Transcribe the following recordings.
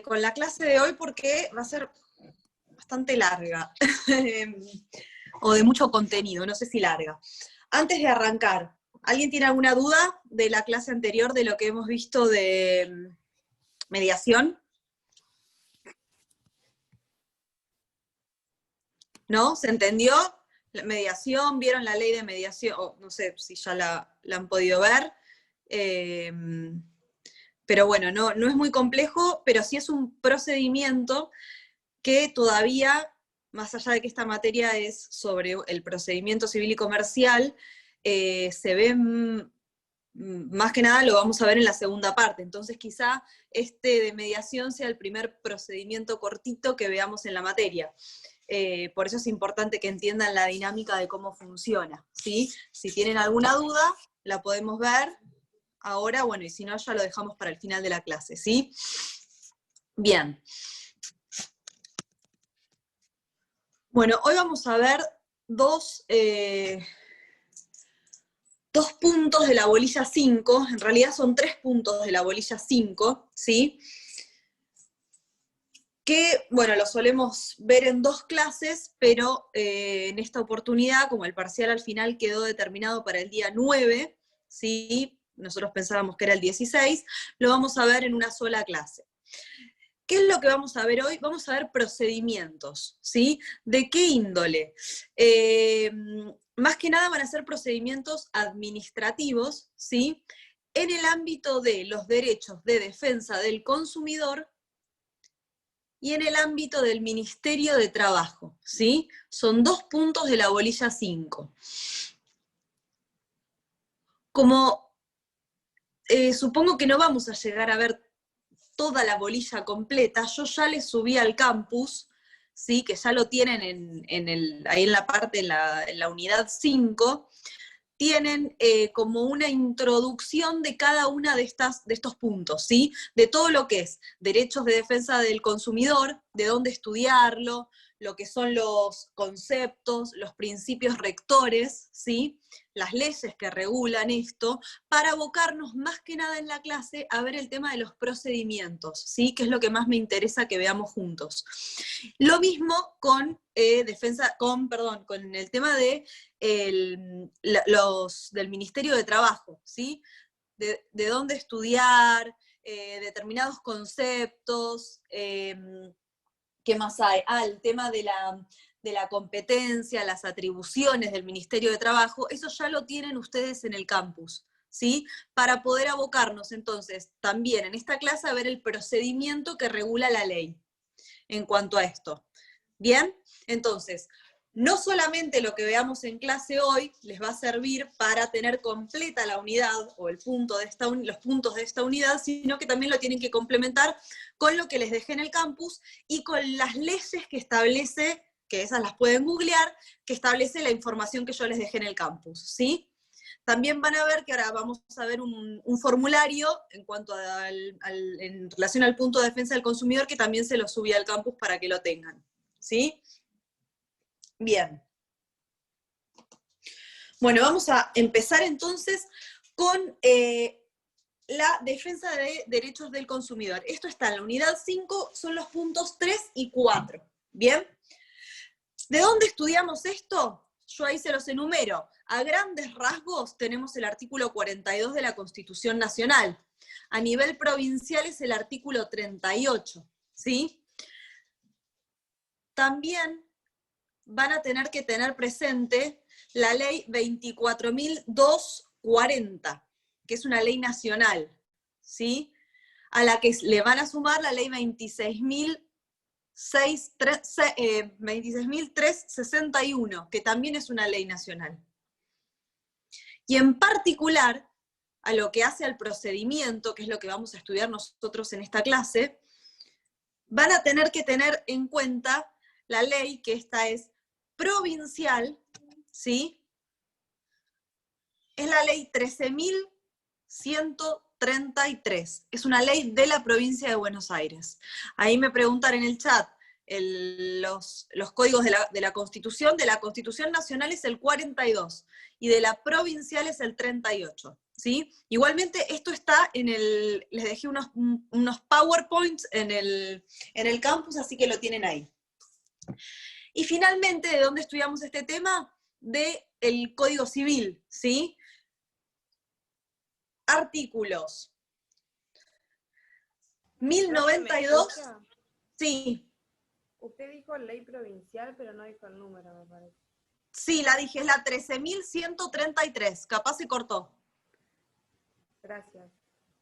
con la clase de hoy porque va a ser bastante larga, o de mucho contenido, no sé si larga. Antes de arrancar, ¿alguien tiene alguna duda de la clase anterior, de lo que hemos visto de mediación? ¿No? ¿Se entendió? La mediación, ¿vieron la ley de mediación? Oh, no sé si ya la han podido ver. Pero bueno, no es muy complejo, pero sí es un procedimiento que todavía, más allá de que esta materia es sobre el procedimiento civil y comercial, se ve más que nada lo vamos a ver en la segunda parte. Entonces quizá este de mediación sea el primer procedimiento cortito que veamos en la materia. Por eso es importante que entiendan la dinámica de cómo funciona, ¿sí? Si tienen alguna duda, la podemos ver ahora, bueno, y si no, ya lo dejamos para el final de la clase, ¿sí? Bien. Bueno, hoy vamos a ver dos puntos de la bolilla 5, en realidad son 3 puntos de la bolilla 5, ¿sí? Que, bueno, lo solemos ver en 2 clases, pero en esta oportunidad, como el parcial al final quedó determinado para el día 9, ¿sí? Nosotros pensábamos que era el 16, lo vamos a ver en una sola clase. ¿Qué es lo que vamos a ver hoy? Vamos a ver procedimientos, ¿sí? ¿De qué índole? Más que nada van a ser procedimientos administrativos, ¿sí? En el ámbito de los derechos de defensa del consumidor y en el ámbito del Ministerio de Trabajo, ¿sí? Son 2 puntos de la bolilla 5. Como supongo que no vamos a llegar a ver toda la bolilla completa, yo ya les subí al campus, ¿sí? Que ya lo tienen ahí en la parte, en la unidad 5, tienen como una introducción de cada una de estos puntos, ¿sí? De todo lo que es derechos de defensa del consumidor, de dónde estudiarlo, lo que son los conceptos, los principios rectores, ¿sí? Las leyes que regulan esto, para abocarnos más que nada en la clase a ver el tema de los procedimientos, ¿sí? Que es lo que más me interesa que veamos juntos. Lo mismo con con el tema de del Ministerio de Trabajo, ¿sí? De dónde estudiar, determinados conceptos, ¿qué más hay? El tema de la competencia, las atribuciones del Ministerio de Trabajo, eso ya lo tienen ustedes en el campus, ¿sí? Para poder abocarnos entonces también en esta clase a ver el procedimiento que regula la ley en cuanto a esto. ¿Bien? Entonces, no solamente lo que veamos en clase hoy les va a servir para tener completa la unidad o los puntos de esta unidad, sino que también lo tienen que complementar con lo que les dejé en el campus y con las leyes que establece, que esas las pueden googlear, que establece la información que yo les dejé en el campus, ¿sí? También van a ver que ahora vamos a ver un formulario en cuanto en relación al punto de defensa del consumidor, que también se lo subí al campus para que lo tengan, ¿sí? Bien. Bueno, vamos a empezar entonces con la defensa de derechos del consumidor. Esto está en la unidad 5, son los puntos 3 y 4. ¿Bien? ¿De dónde estudiamos esto? Yo ahí se los enumero. A grandes rasgos tenemos el artículo 42 de la Constitución Nacional. A nivel provincial es el artículo 38, ¿sí? También van a tener que tener presente la ley 24.240, que es una ley nacional, ¿sí? A la que le van a sumar la ley 26.361, que también es una ley nacional. Y en particular, a lo que hace al procedimiento, que es lo que vamos a estudiar nosotros en esta clase, van a tener que tener en cuenta la ley, que esta es provincial, ¿sí? Es la ley 13.133. Es una ley de la provincia de Buenos Aires. Ahí me preguntan en el chat los códigos de la Constitución. De la Constitución Nacional es el 42 y de la provincial es el 38. ¿sí? Igualmente esto está les dejé unos PowerPoints en el campus, así que lo tienen ahí. Y finalmente, ¿de dónde estudiamos este tema? Del Código Civil, ¿sí? Artículos 1092, sí. Usted dijo ley provincial, pero no dijo el número, me parece. Sí, la dije, es la 13.133, capaz se cortó. Gracias.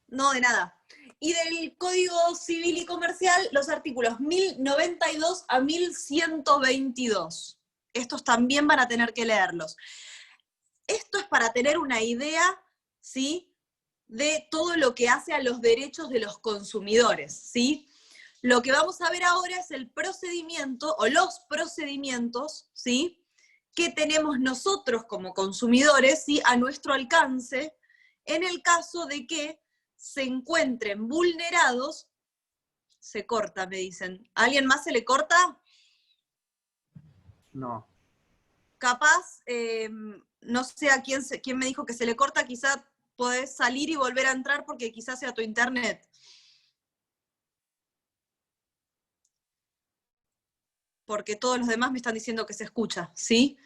No, de nada. Y del Código Civil y Comercial, los artículos 1092 a 1122. Estos también van a tener que leerlos. Esto es para tener una idea, ¿sí?, de todo lo que hace a los derechos de los consumidores, ¿sí? Lo que vamos a ver ahora es el procedimiento, o los procedimientos, ¿sí?, que tenemos nosotros como consumidores, ¿sí?, a nuestro alcance, en el caso de que se encuentren vulnerados. Se corta, me dicen. ¿A alguien más se le corta? No. Capaz, no sé a quién me dijo que se le corta, quizá podés salir y volver a entrar porque quizás sea tu internet. Porque todos los demás me están diciendo que se escucha, ¿sí?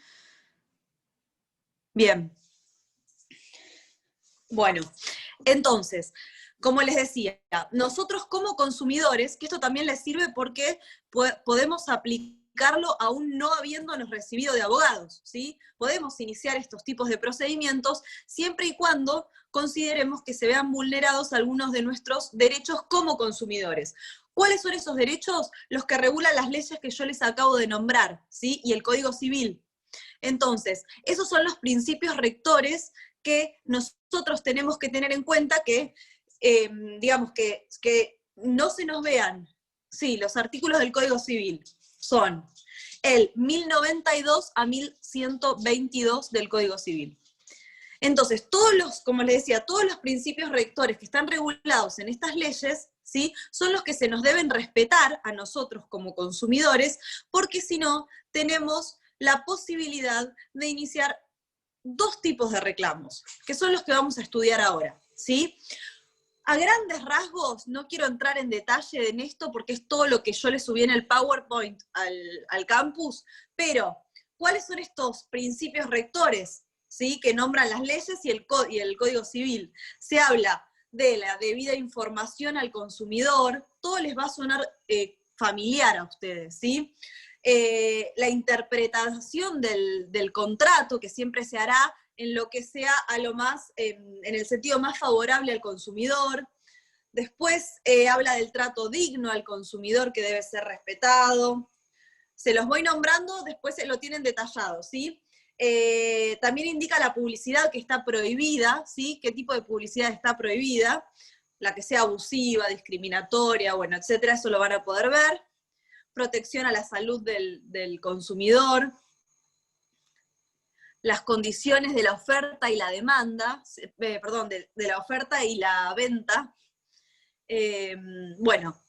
Bien. Bueno, entonces, como les decía, nosotros como consumidores, que esto también les sirve porque podemos aplicarlo aún no habiéndonos recibido de abogados, ¿sí? Podemos iniciar estos tipos de procedimientos siempre y cuando consideremos que se vean vulnerados algunos de nuestros derechos como consumidores. ¿Cuáles son esos derechos? Los que regulan las leyes que yo les acabo de nombrar, ¿sí? Y el Código Civil. Entonces, esos son los principios rectores que nosotros tenemos que tener en cuenta que, digamos, que no se nos vean. Sí, los artículos del Código Civil son el 1092 a 1122 del Código Civil. Entonces, como les decía, todos los principios rectores que están regulados en estas leyes, ¿sí?, son los que se nos deben respetar a nosotros como consumidores, porque si no, tenemos la posibilidad de iniciar dos tipos de reclamos, que son los que vamos a estudiar ahora, ¿sí? A grandes rasgos, no quiero entrar en detalle en esto porque es todo lo que yo le subí en el PowerPoint al campus, pero ¿cuáles son estos principios rectores, ¿sí?, que nombran las leyes y el Código Civil? Se habla de la debida información al consumidor, todo les va a sonar familiar a ustedes, ¿sí? La interpretación del contrato, que siempre se hará en lo que sea a lo más, en el sentido más favorable al consumidor. Después habla del trato digno al consumidor que debe ser respetado. Se los voy nombrando, después se lo tienen detallado, ¿sí? También indica la publicidad que está prohibida, ¿sí? ¿Qué tipo de publicidad está prohibida? La que sea abusiva, discriminatoria, bueno, etcétera, eso lo van a poder ver. Protección a la salud del consumidor, las condiciones de la oferta y la demanda, perdón, de la oferta y la venta. Bueno,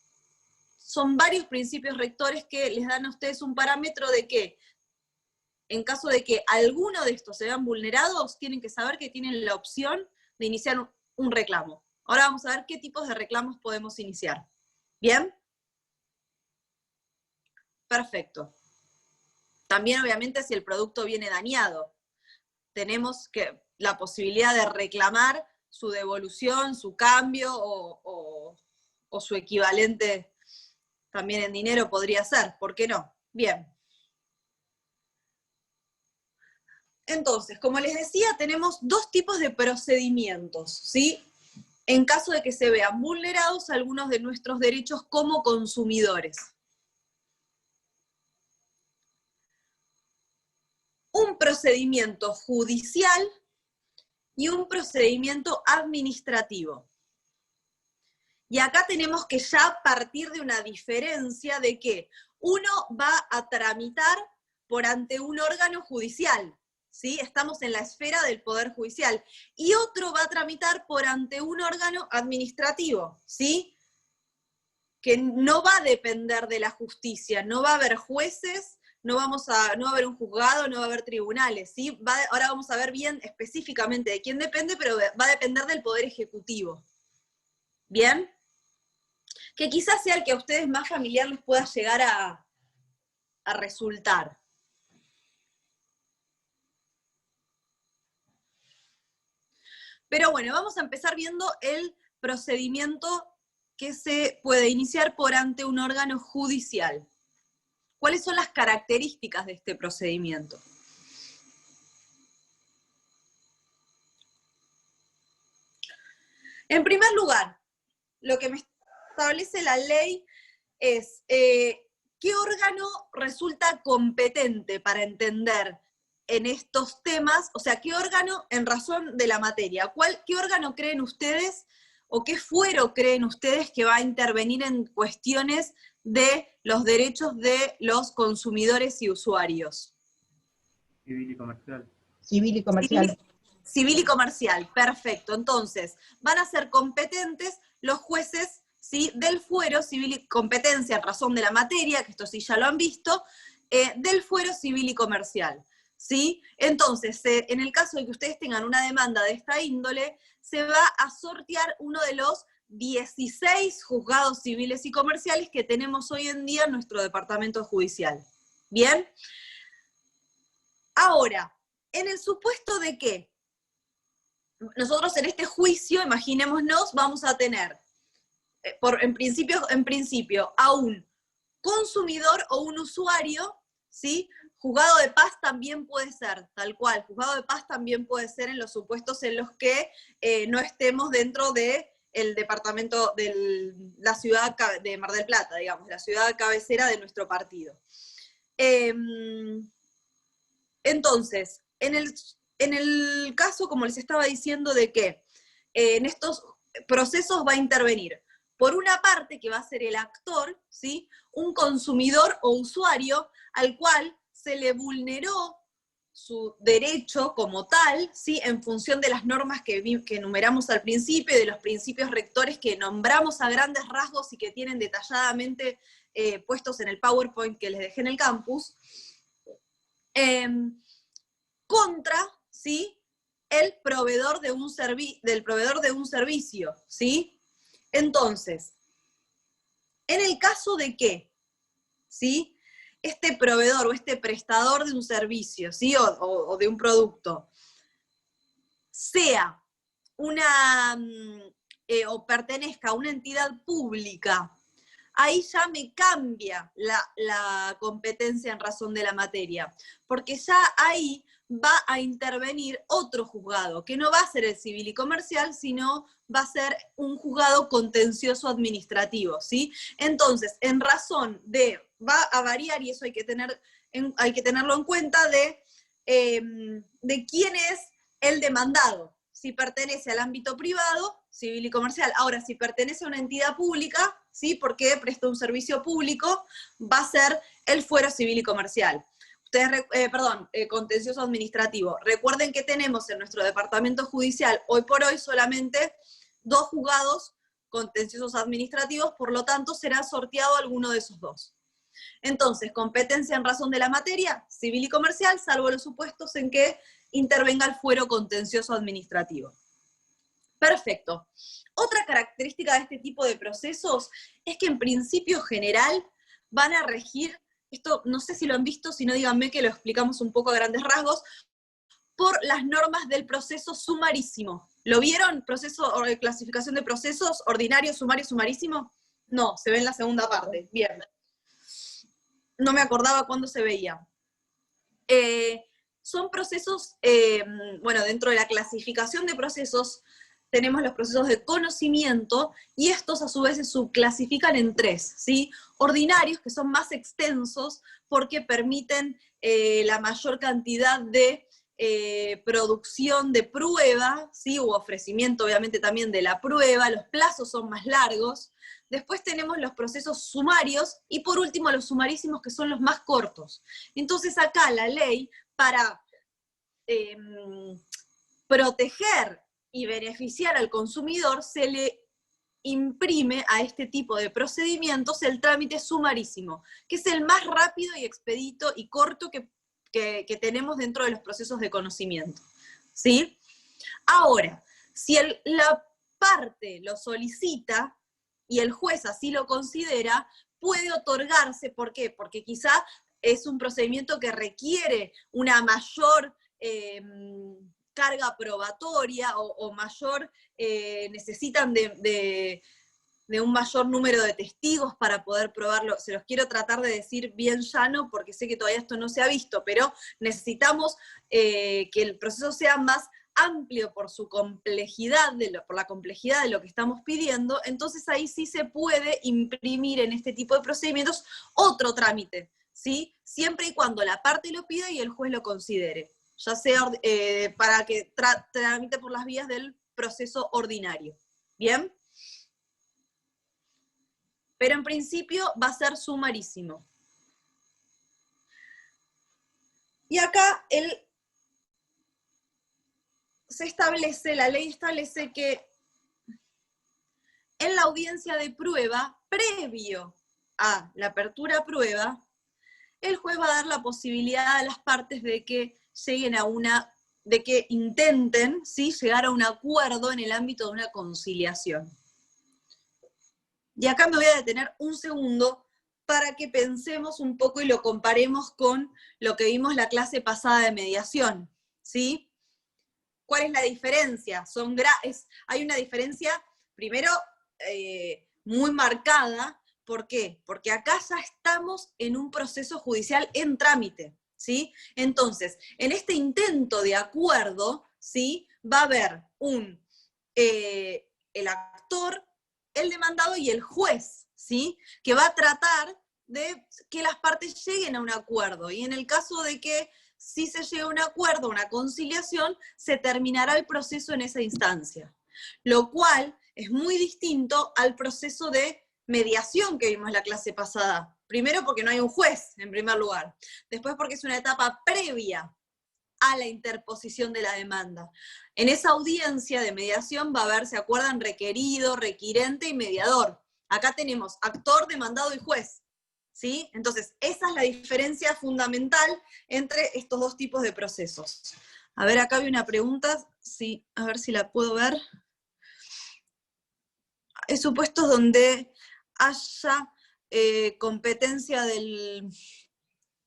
son varios principios rectores que les dan a ustedes un parámetro de que, en caso de que alguno de estos se vean vulnerados, tienen que saber que tienen la opción de iniciar un reclamo. Ahora vamos a ver qué tipos de reclamos podemos iniciar. ¿Bien? Perfecto. También, obviamente, si el producto viene dañado, tenemos la posibilidad de reclamar su devolución, su cambio o su equivalente también en dinero podría ser, ¿por qué no? Bien. Entonces, como les decía, tenemos dos tipos de procedimientos, ¿sí?, en caso de que se vean vulnerados algunos de nuestros derechos como consumidores. Un procedimiento judicial y un procedimiento administrativo. Y acá tenemos que ya partir de una diferencia de que uno va a tramitar por ante un órgano judicial, ¿sí? Estamos en la esfera del Poder Judicial. Y otro va a tramitar por ante un órgano administrativo, ¿sí?, que no va a depender de la justicia, no va a haber jueces, no va a haber un juzgado, no va a haber tribunales, ¿sí? Ahora vamos a ver bien específicamente de quién depende, pero va a depender del Poder Ejecutivo. ¿Bien? Que quizás sea el que a ustedes más familiar les pueda llegar a resultar. Pero bueno, vamos a empezar viendo el procedimiento que se puede iniciar por ante un órgano judicial. ¿Cuáles son las características de este procedimiento? En primer lugar, lo que me establece la ley es qué órgano resulta competente para entender en estos temas, o sea, qué órgano en razón de la materia, qué órgano creen ustedes o qué fuero creen ustedes que va a intervenir en cuestiones de los derechos de los consumidores y usuarios. Civil y comercial. Civil y comercial. Civil y comercial, perfecto. Entonces, van a ser competentes los jueces, ¿sí?, del fuero civil y competencia en razón de la materia, que esto sí ya lo han visto, del fuero civil y comercial, ¿sí? Entonces, en el caso de que ustedes tengan una demanda de esta índole, se va a sortear uno de los 16 juzgados civiles y comerciales que tenemos hoy en día en nuestro departamento judicial. ¿Bien? Ahora, en el supuesto de que nosotros en este juicio, imaginémonos, vamos a tener, en principio, a un consumidor o un usuario, ¿sí? Juzgado de paz también puede ser, tal cual, juzgado de paz también puede ser en los supuestos en los que no estemos dentro del departamento de la ciudad de Mar del Plata, digamos, la ciudad cabecera de nuestro partido. Entonces, en el caso, como les estaba diciendo, de que en estos procesos va a intervenir, por una parte, que va a ser el actor, ¿sí?, un consumidor o usuario al cual se le vulneró su derecho como tal, ¿sí?, en función de las normas que enumeramos al principio y de los principios rectores que nombramos a grandes rasgos y que tienen detalladamente puestos en el PowerPoint que les dejé en el campus, contra, ¿sí?, el proveedor de del proveedor de un servicio, ¿sí? Entonces, en el caso de que, ¿sí?, este proveedor o este prestador de un servicio, ¿sí?, o de un producto, sea o pertenezca a una entidad pública, ahí ya me cambia la competencia en razón de la materia, porque ya ahí va a intervenir otro juzgado, que no va a ser el civil y comercial, sino va a ser un juzgado contencioso administrativo, ¿sí? Entonces, en razón va a variar, y eso hay que tenerlo en cuenta, de quién es el demandado, si pertenece al ámbito privado, civil y comercial. Ahora, si pertenece a una entidad pública, ¿sí?, porque presta un servicio público, va a ser el fuero civil y comercial. Contencioso administrativo. Recuerden que tenemos en nuestro departamento judicial, hoy por hoy, solamente 2 juzgados contenciosos administrativos, por lo tanto, será sorteado alguno de esos 2. Entonces, competencia en razón de la materia, civil y comercial, salvo los supuestos en que intervenga el fuero contencioso administrativo. Perfecto. Otra característica de este tipo de procesos es que en principio general van a regir, esto no sé si lo han visto, si no díganme que lo explicamos un poco a grandes rasgos, por las normas del proceso sumarísimo. ¿Lo vieron? Proceso de clasificación de procesos, ordinario, sumario, sumarísimo. No, se ve en la segunda parte. Bien. No me acordaba cuándo se veía. Son procesos, dentro de la clasificación de procesos, tenemos los procesos de conocimiento, y estos a su vez se subclasifican en 3, ¿sí? Ordinarios, que son más extensos porque permiten la mayor cantidad de producción de prueba, ¿sí?, u ofrecimiento obviamente también de la prueba, los plazos son más largos. Después tenemos los procesos sumarios, y por último los sumarísimos, que son los más cortos. Entonces acá la ley, para proteger y beneficiar al consumidor, se le imprime a este tipo de procedimientos el trámite sumarísimo, que es el más rápido y expedito y corto que tenemos dentro de los procesos de conocimiento, ¿sí? Ahora, si la parte lo solicita y el juez así lo considera, puede otorgarse, ¿por qué? Porque quizá es un procedimiento que requiere una mayor carga probatoria o mayor, necesitan de un mayor número de testigos para poder probarlo. Se los quiero tratar de decir bien llano porque sé que todavía esto no se ha visto, pero necesitamos que el proceso sea más amplio por su complejidad, por la complejidad de lo que estamos pidiendo. Entonces ahí sí se puede imprimir en este tipo de procedimientos otro trámite, ¿sí? Siempre y cuando la parte lo pida y el juez lo considere, ya sea para que tramite por las vías del proceso ordinario. ¿Bien? Pero en principio va a ser sumarísimo. Y acá la ley establece que en la audiencia de prueba, previo a la apertura a prueba, el juez va a dar la posibilidad a las partes de que lleguen de que intenten, ¿sí?, llegar a un acuerdo en el ámbito de una conciliación. Y acá me voy a detener un segundo para que pensemos un poco y lo comparemos con lo que vimos la clase pasada de mediación, ¿sí? ¿Cuál es la diferencia? Hay una diferencia, primero, muy marcada. ¿Por qué? Porque acá ya estamos en un proceso judicial en trámite, ¿sí? Entonces, en este intento de acuerdo, ¿sí?, va a haber el actor, el demandado y el juez, ¿sí?, que va a tratar de que las partes lleguen a un acuerdo. Y en el caso de que si se llega a un acuerdo, una conciliación, se terminará el proceso en esa instancia. Lo cual es muy distinto al proceso de mediación que vimos la clase pasada. Primero porque no hay un juez, en primer lugar. Después porque es una etapa previa a la interposición de la demanda. En esa audiencia de mediación va a haber, ¿se acuerdan?, requerido, requirente y mediador. Acá tenemos actor, demandado y juez, ¿sí? Entonces, esa es la diferencia fundamental entre estos dos tipos de procesos. A ver, acá hay una pregunta, sí, a ver si la puedo ver. Es supuestos donde haya competencia del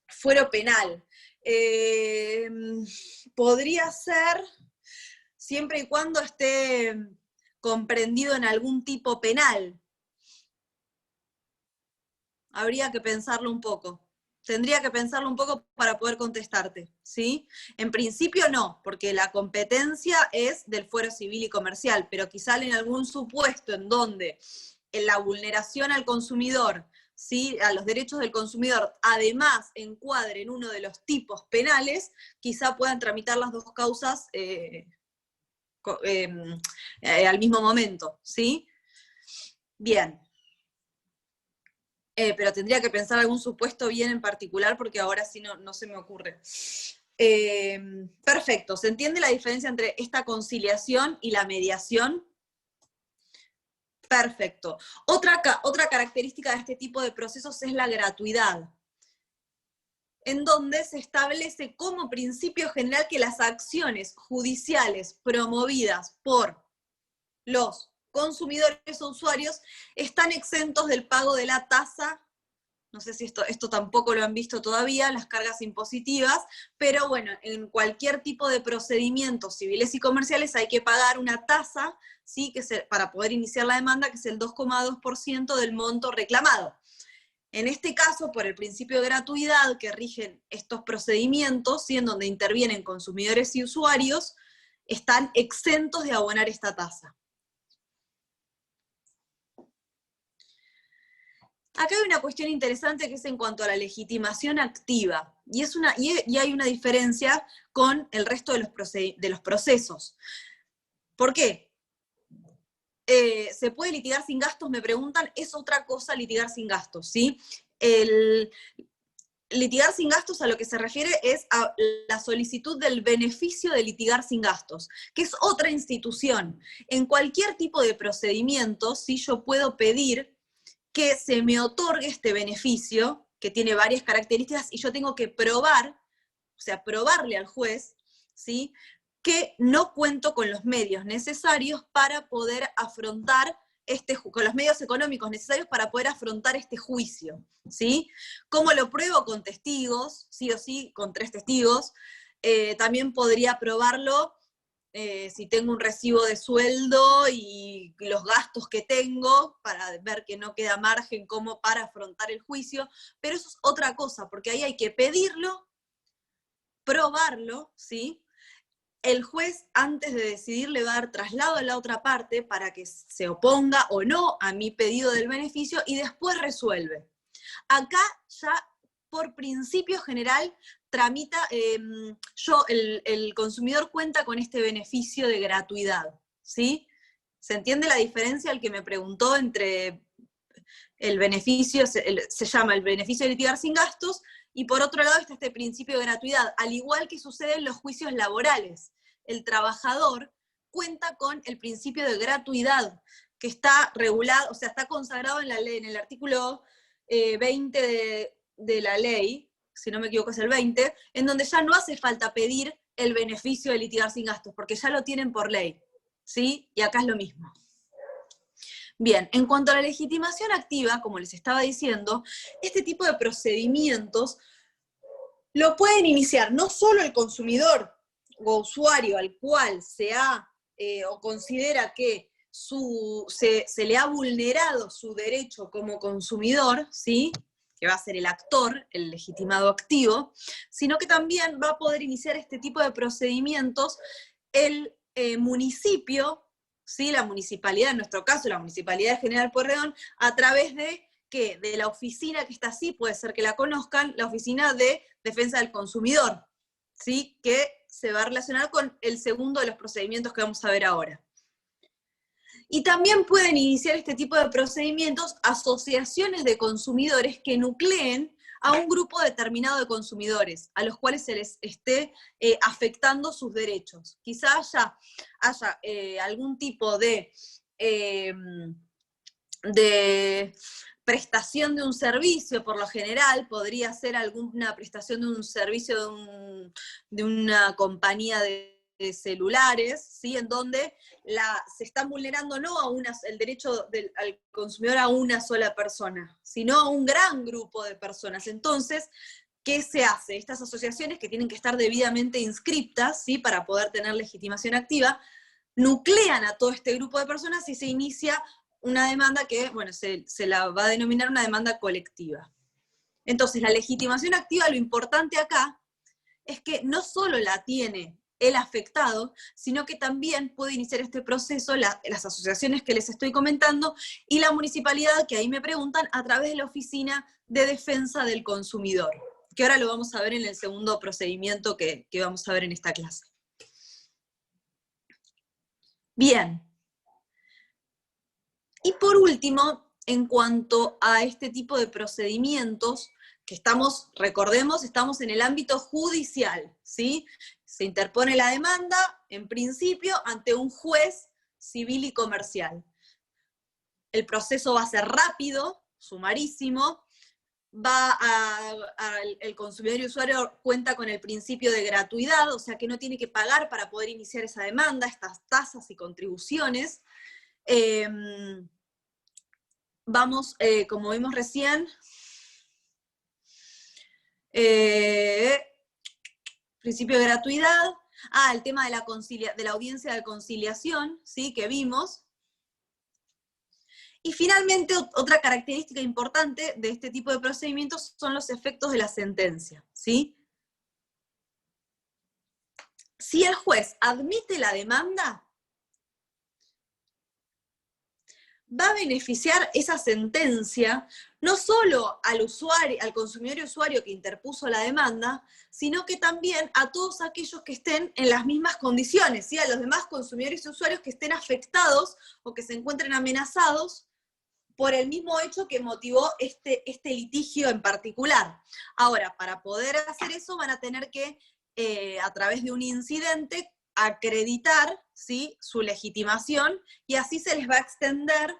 fuero penal. Podría ser siempre y cuando esté comprendido en algún tipo penal. Habría que pensarlo un poco. Tendría que pensarlo un poco para poder contestarte, ¿sí? En principio no, porque la competencia es del fuero civil y comercial, pero quizá en algún supuesto en donde en la vulneración al consumidor, ¿sí?, a los derechos del consumidor, además encuadre en uno de los tipos penales, quizá puedan tramitar las dos causas al mismo momento, ¿sí? Bien. Pero tendría que pensar algún supuesto bien en particular porque ahora sí no se me ocurre. Perfecto, ¿se entiende la diferencia entre esta conciliación y la mediación? Perfecto. Otra característica de este tipo de procesos es la gratuidad, en donde se establece como principio general que las acciones judiciales promovidas por los consumidores o usuarios están exentos del pago de la tasa. No sé si esto tampoco lo han visto todavía, las cargas impositivas, pero bueno, en cualquier tipo de procedimientos civiles y comerciales hay que pagar una tasa, ¿sí?, para poder iniciar la demanda, que es el 2,2% del monto reclamado. En este caso, por el principio de gratuidad que rigen estos procedimientos, ¿sí?, en donde intervienen consumidores y usuarios, están exentos de abonar esta tasa. Acá hay una cuestión interesante que es en cuanto a la legitimación activa, y hay una diferencia con el resto de los procesos. ¿Por qué? ¿Se puede litigar sin gastos? Me preguntan, es otra cosa litigar sin gastos, ¿sí? litigar sin gastos a lo que se refiere es a la solicitud del beneficio de litigar sin gastos, que es otra institución. En cualquier tipo de procedimiento, si yo puedo pedir que se me otorgue este beneficio, que tiene varias características, y yo tengo que probar, o sea, probarle al juez, ¿sí?, que no cuento con los medios necesarios para poder afrontar con los medios económicos necesarios para poder afrontar este juicio, ¿sí? ¿Cómo lo pruebo? Con testigos, sí o sí, con 3 testigos. También podría probarlo si tengo un recibo de sueldo y los gastos que tengo, para ver que no queda margen como para afrontar el juicio, pero eso es otra cosa, porque ahí hay que pedirlo, probarlo, ¿sí? El juez, antes de decidir, le va a dar traslado a la otra parte para que se oponga o no a mi pedido del beneficio y después resuelve. Acá ya, por principio general, tramita, el consumidor cuenta con este beneficio de gratuidad, ¿sí? ¿Se entiende la diferencia? El que me preguntó entre el beneficio, se llama el beneficio de litigar sin gastos, y por otro lado está este principio de gratuidad, al igual que sucede en los juicios laborales. El trabajador cuenta con el principio de gratuidad, que está regulado, o sea, está consagrado en la ley, en el artículo 20 de la ley, si no me equivoco es el 20, en donde ya no hace falta pedir el beneficio de litigar sin gastos, porque ya lo tienen por ley, ¿sí? Y acá es lo mismo. Bien, en cuanto a la legitimación activa, como les estaba diciendo, este tipo de procedimientos lo pueden iniciar no solo el consumidor o usuario al cual se ha o considera que se le ha vulnerado su derecho como consumidor, ¿sí?, que va a ser el actor, el legitimado activo, sino que también va a poder iniciar este tipo de procedimientos el municipio, ¿sí?, la municipalidad, en nuestro caso la Municipalidad de General Pueyrredón, a través de la oficina que está así, puede ser que la conozcan, la Oficina de Defensa del Consumidor, ¿sí?, que se va a relacionar con el segundo de los procedimientos que vamos a ver ahora. Y también pueden iniciar este tipo de procedimientos asociaciones de consumidores que nucleen a un grupo determinado de consumidores, a los cuales se les esté afectando sus derechos. Quizá haya algún tipo de prestación de un servicio, por lo general, podría ser alguna prestación de un servicio de una compañía de celulares, ¿sí?, en donde se está vulnerando no el derecho al consumidor a una sola persona, sino a un gran grupo de personas. Entonces, ¿qué se hace? Estas asociaciones, que tienen que estar debidamente inscriptas, ¿sí?, para poder tener legitimación activa, nuclean a todo este grupo de personas y se inicia una demanda que, bueno, se la va a denominar una demanda colectiva. Entonces, la legitimación activa, lo importante acá es que no solo la tiene el afectado, sino que también puede iniciar este proceso las asociaciones que les estoy comentando y la municipalidad, que ahí me preguntan, a través de la Oficina de Defensa del Consumidor, que ahora lo vamos a ver en el segundo procedimiento que vamos a ver en esta clase. Bien. Y por último, en cuanto a este tipo de procedimientos, que recordemos, estamos en el ámbito judicial, ¿sí? Se interpone la demanda, en principio, ante un juez civil y comercial. El proceso va a ser rápido, sumarísimo, el consumidor y usuario cuenta con el principio de gratuidad, o sea que no tiene que pagar para poder iniciar esa demanda, estas tasas y contribuciones. Vamos, como vimos recién, principio de gratuidad, el tema de la audiencia de conciliación, ¿sí?, que vimos. Y finalmente, otra característica importante de este tipo de procedimientos son los efectos de la sentencia, ¿sí? Si el juez admite la demanda, va a beneficiar esa sentencia no solo al consumidor y usuario que interpuso la demanda, sino que también a todos aquellos que estén en las mismas condiciones, ¿sí?, a los demás consumidores y usuarios que estén afectados o que se encuentren amenazados por el mismo hecho que motivó este litigio en particular. Ahora, para poder hacer eso van a tener que, a través de un incidente, acreditar, ¿sí?, su legitimación, y así se les va a extender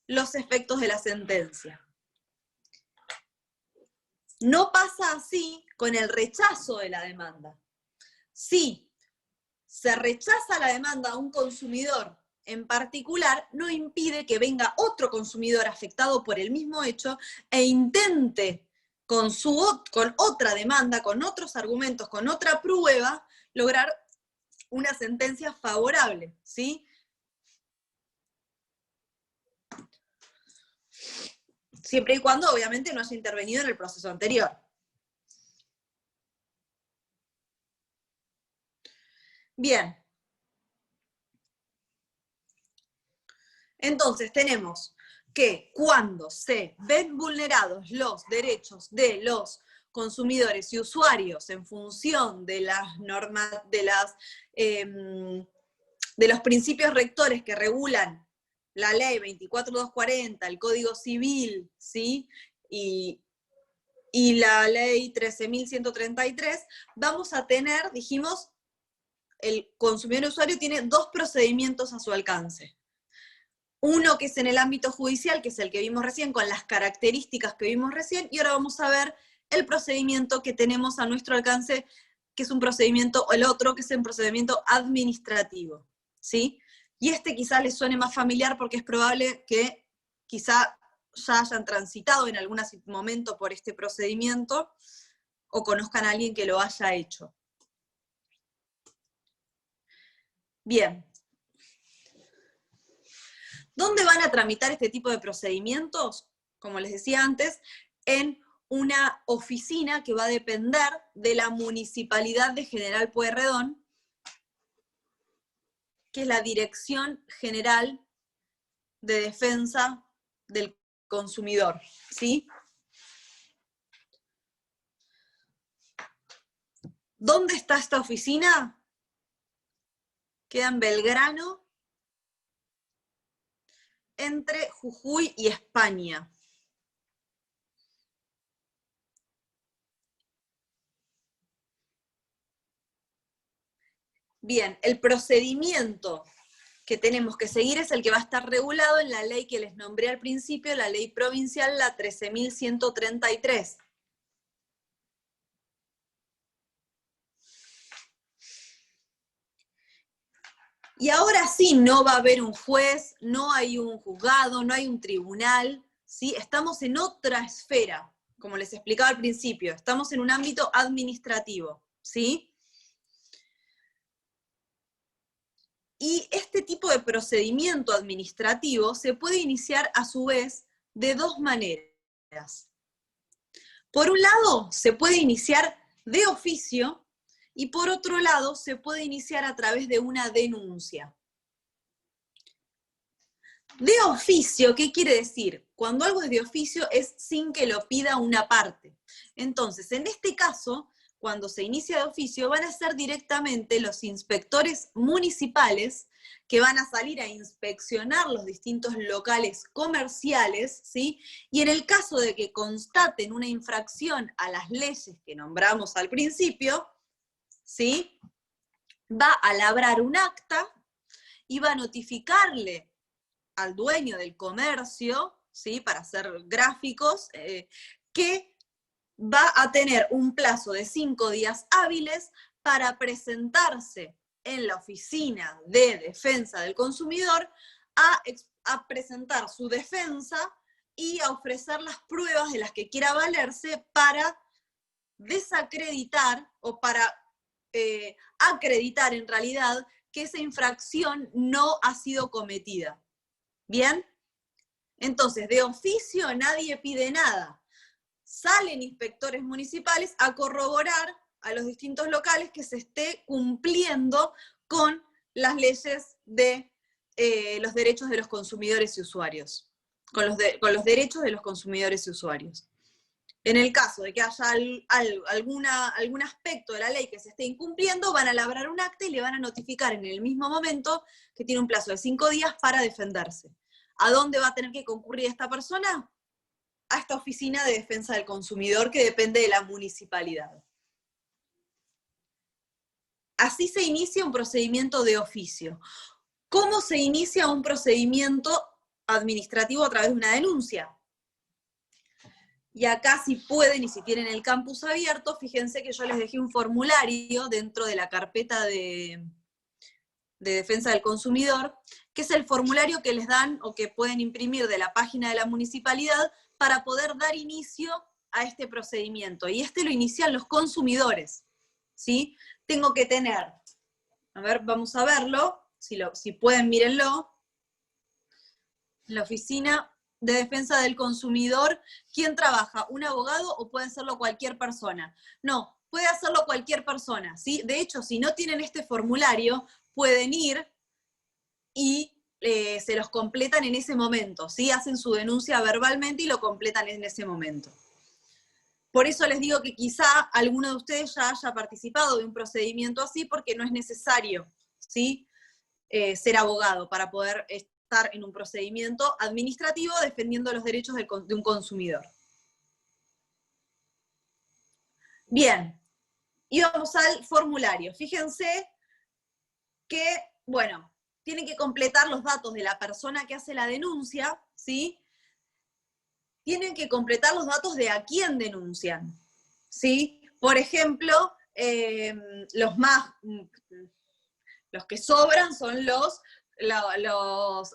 los efectos de la sentencia. No pasa así con el rechazo de la demanda. Si se rechaza la demanda a un consumidor en particular, no impide que venga otro consumidor afectado por el mismo hecho e intente con otra demanda, con otros argumentos, con otra prueba, lograr una sentencia favorable, ¿sí? Siempre y cuando, obviamente, no haya intervenido en el proceso anterior. Bien. Entonces tenemos que cuando se ven vulnerados los derechos de los consumidores y usuarios en función de las normas, de los principios rectores que regulan la ley 24240, el Código Civil, ¿sí?, y la ley 13.133, vamos a tener, dijimos, el consumidor y usuario tiene dos procedimientos a su alcance. Uno que es en el ámbito judicial, que es el que vimos recién, con las características que vimos recién, y ahora vamos a ver el procedimiento que tenemos a nuestro alcance, que es un procedimiento, o el otro, que es un procedimiento administrativo, ¿sí? Y este quizás les suene más familiar porque es probable que quizá ya hayan transitado en algún momento por este procedimiento, o conozcan a alguien que lo haya hecho. Bien. ¿Dónde van a tramitar este tipo de procedimientos? Como les decía antes, en una oficina que va a depender de la Municipalidad de General Pueyrredón, que es la Dirección General de Defensa del Consumidor, ¿sí? ¿Dónde está esta oficina? Queda en Belgrano, entre Jujuy y España. Bien, el procedimiento que tenemos que seguir es el que va a estar regulado en la ley que les nombré al principio, la ley provincial, la 13.133. Y ahora sí, no va a haber un juez, no hay un juzgado, no hay un tribunal, ¿sí? Estamos en otra esfera, como les explicaba al principio, estamos en un ámbito administrativo, ¿sí? Y este tipo de procedimiento administrativo se puede iniciar a su vez de dos maneras. Por un lado, se puede iniciar de oficio, y por otro lado, se puede iniciar a través de una denuncia. De oficio, ¿qué quiere decir? Cuando algo es de oficio es sin que lo pida una parte. Entonces, en este caso, cuando se inicia de oficio, van a ser directamente los inspectores municipales que van a salir a inspeccionar los distintos locales comerciales, ¿sí? Y en el caso de que constaten una infracción a las leyes que nombramos al principio, ¿sí?, va a labrar un acta y va a notificarle al dueño del comercio, ¿sí?, para hacer gráficos, que va a tener un plazo de 5 días hábiles para presentarse en la oficina de defensa del consumidor a presentar su defensa y a ofrecer las pruebas de las que quiera valerse para desacreditar o para acreditar en realidad que esa infracción no ha sido cometida. ¿Bien? Entonces, de oficio nadie pide nada. Salen inspectores municipales a corroborar a los distintos locales que se esté cumpliendo con las leyes de los derechos de los consumidores y usuarios. Con los derechos de los consumidores y usuarios. En el caso de que haya algún aspecto de la ley que se esté incumpliendo, van a labrar un acta y le van a notificar en el mismo momento que tiene un plazo de 5 días para defenderse. ¿A dónde va a tener que concurrir esta persona? A esta oficina de defensa del consumidor que depende de la municipalidad. Así se inicia un procedimiento de oficio. ¿Cómo se inicia un procedimiento administrativo a través de una denuncia? Y acá si pueden y si tienen el campus abierto, fíjense que yo les dejé un formulario dentro de la carpeta de defensa del consumidor, que es el formulario que les dan o que pueden imprimir de la página de la municipalidad para poder dar inicio a este procedimiento. Y este lo inician los consumidores, ¿sí? Tengo que tener, a ver, vamos a verlo, si pueden mírenlo, la oficina de defensa del consumidor, ¿quién trabaja? ¿Un abogado o puede hacerlo cualquier persona? No, puede hacerlo cualquier persona, ¿sí? De hecho, si no tienen este formulario, pueden ir y se los completan en ese momento, ¿sí? Hacen su denuncia verbalmente y lo completan en ese momento. Por eso les digo que quizá alguno de ustedes ya haya participado de un procedimiento así, porque no es necesario, ¿sí? Ser abogado para poder estar en un procedimiento administrativo defendiendo los derechos de un consumidor. Bien, y vamos al formulario. Fíjense que, bueno, tienen que completar los datos de la persona que hace la denuncia, ¿sí? Tienen que completar los datos de a quién denuncian, ¿sí? Por ejemplo, los que sobran son los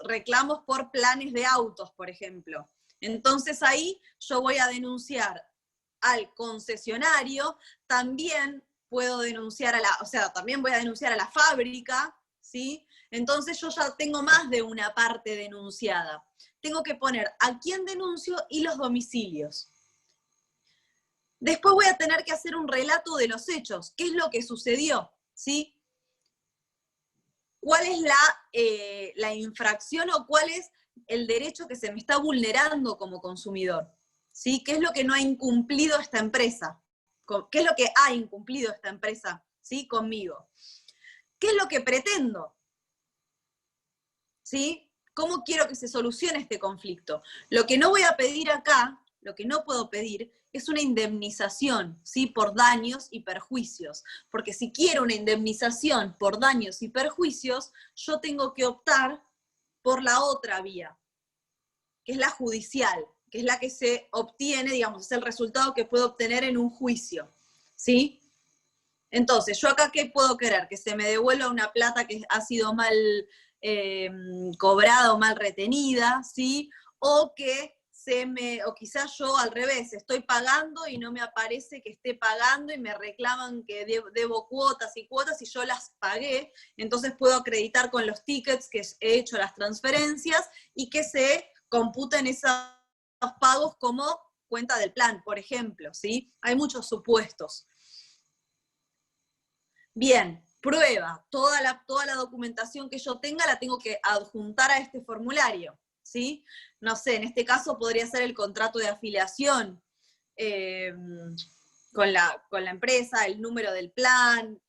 reclamos por planes de autos, por ejemplo. Entonces ahí yo voy a denunciar al concesionario, también puedo denunciar también voy a denunciar a la fábrica, ¿sí? Entonces yo ya tengo más de una parte denunciada. Tengo que poner a quién denuncio y los domicilios. Después voy a tener que hacer un relato de los hechos. ¿Qué es lo que sucedió? ¿Sí? ¿Cuál es la infracción o cuál es el derecho que se me está vulnerando como consumidor? ¿Sí? ¿Qué es lo que no ha incumplido esta empresa? ¿Qué es lo que ha incumplido esta empresa, ¿sí? Conmigo? ¿Qué es lo que pretendo? ¿Sí? ¿Cómo quiero que se solucione este conflicto? Lo que no voy a pedir acá, lo que no puedo pedir, es una indemnización, ¿sí? Por daños y perjuicios. Porque si quiero una indemnización por daños y perjuicios, yo tengo que optar por la otra vía, que es la judicial, que es la que se obtiene, digamos, es el resultado que puedo obtener en un juicio, ¿sí? Entonces, yo acá, ¿qué puedo querer? Que se me devuelva una plata que ha sido mal cobrada o mal retenida, ¿sí? O quizás yo al revés, estoy pagando y no me aparece que esté pagando y me reclaman que debo cuotas y yo las pagué, entonces puedo acreditar con los tickets que he hecho las transferencias y que se computen esos pagos como cuenta del plan, por ejemplo, ¿sí? Hay muchos supuestos. Bien, prueba, toda la documentación que yo tenga la tengo que adjuntar a este formulario, ¿sí? No sé, en este caso podría ser el contrato de afiliación con la empresa, el número del plan,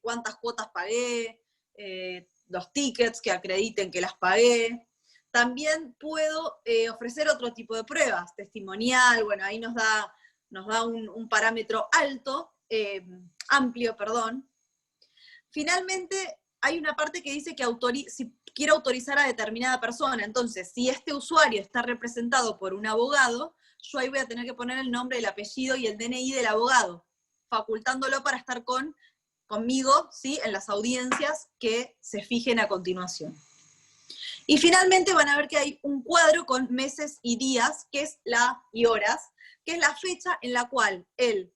cuántas cuotas pagué, los tickets que acrediten que las pagué. También puedo ofrecer otro tipo de pruebas, testimonial, bueno, ahí nos da un parámetro amplio. Finalmente, hay una parte que dice que si quiero autorizar a determinada persona, entonces, si este usuario está representado por un abogado, yo ahí voy a tener que poner el nombre, el apellido y el DNI del abogado, facultándolo para estar conmigo, ¿sí? En las audiencias que se fijen a continuación. Y finalmente van a ver que hay un cuadro con meses y días, y horas, que es la fecha en la cual el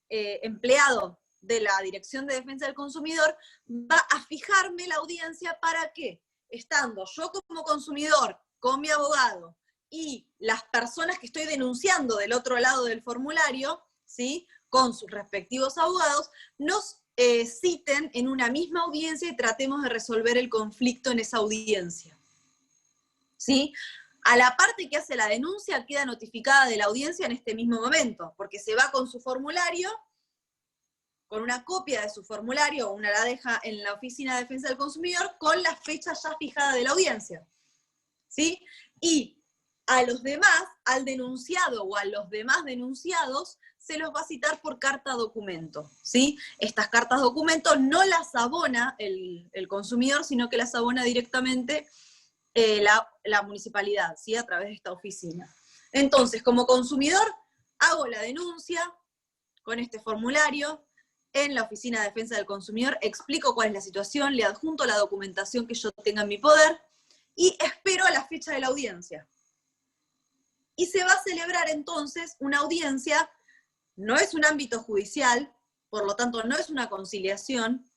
empleado de la Dirección de Defensa del Consumidor va a fijarme la audiencia para que, estando yo como consumidor, con mi abogado, y las personas que estoy denunciando del otro lado del formulario, ¿sí? Con sus respectivos abogados, nos citen en una misma audiencia y tratemos de resolver el conflicto en esa audiencia. ¿Sí? A la parte que hace la denuncia queda notificada de la audiencia en este mismo momento, porque se va con su formulario, con una copia de su formulario, la deja en la Oficina de Defensa del Consumidor, con la fecha ya fijada de la audiencia. ¿sí? Y a los demás, al denunciado o a los demás denunciados, se los va a citar por carta documento, ¿sí? Estas cartas documento no las abona el consumidor, sino que las abona directamente la municipalidad, ¿sí? A través de esta oficina. Entonces, como consumidor, hago la denuncia con este formulario en la Oficina de Defensa del Consumidor, explico cuál es la situación, le adjunto la documentación que yo tenga en mi poder y espero a la fecha de la audiencia. Y se va a celebrar entonces una audiencia, no es un ámbito judicial, por lo tanto no es una conciliación,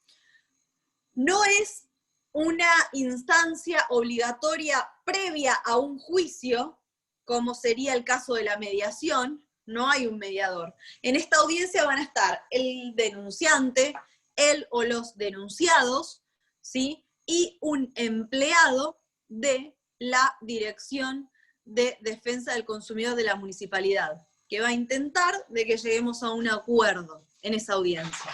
no es una instancia obligatoria previa a un juicio, como sería el caso de la mediación, no hay un mediador. En esta audiencia van a estar el denunciante, él o los denunciados, ¿sí? Y un empleado de la Dirección de Defensa del Consumidor de la municipalidad, que va a intentar de que lleguemos a un acuerdo en esa audiencia.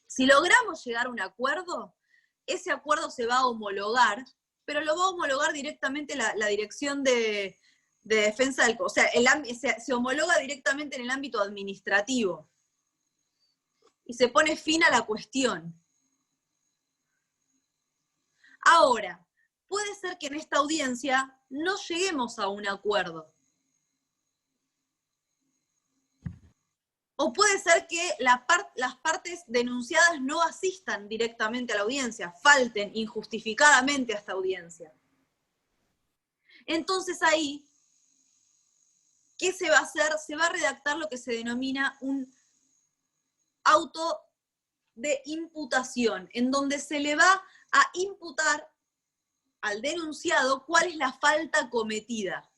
Si logramos llegar a un acuerdo, ese acuerdo se va a homologar, pero lo va a homologar directamente la Dirección de Defensa del Consumidor, o sea, se homologa directamente en el ámbito administrativo. Y se pone fin a la cuestión. Ahora, puede ser que en esta audiencia no lleguemos a un acuerdo. O puede ser que las partes denunciadas no asistan directamente a la audiencia, falten injustificadamente a esta audiencia. Entonces ahí, ¿qué se va a hacer? Se va a redactar lo que se denomina un auto de imputación, en donde se le va a imputar al denunciado cuál es la falta cometida.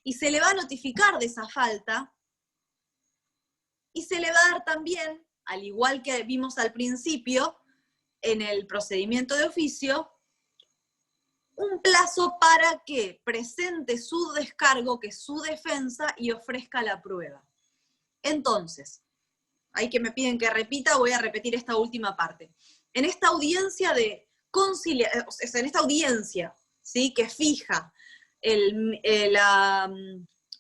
Y se le va a notificar de esa falta, y se le va a dar también, al igual que vimos al principio, en el procedimiento de oficio, un plazo para que presente su descargo, que es su defensa, y ofrezca la prueba. Entonces, ahí que me piden que repita, voy a repetir esta última parte. En esta audiencia de conciliación, en esta audiencia, ¿sí?, que fija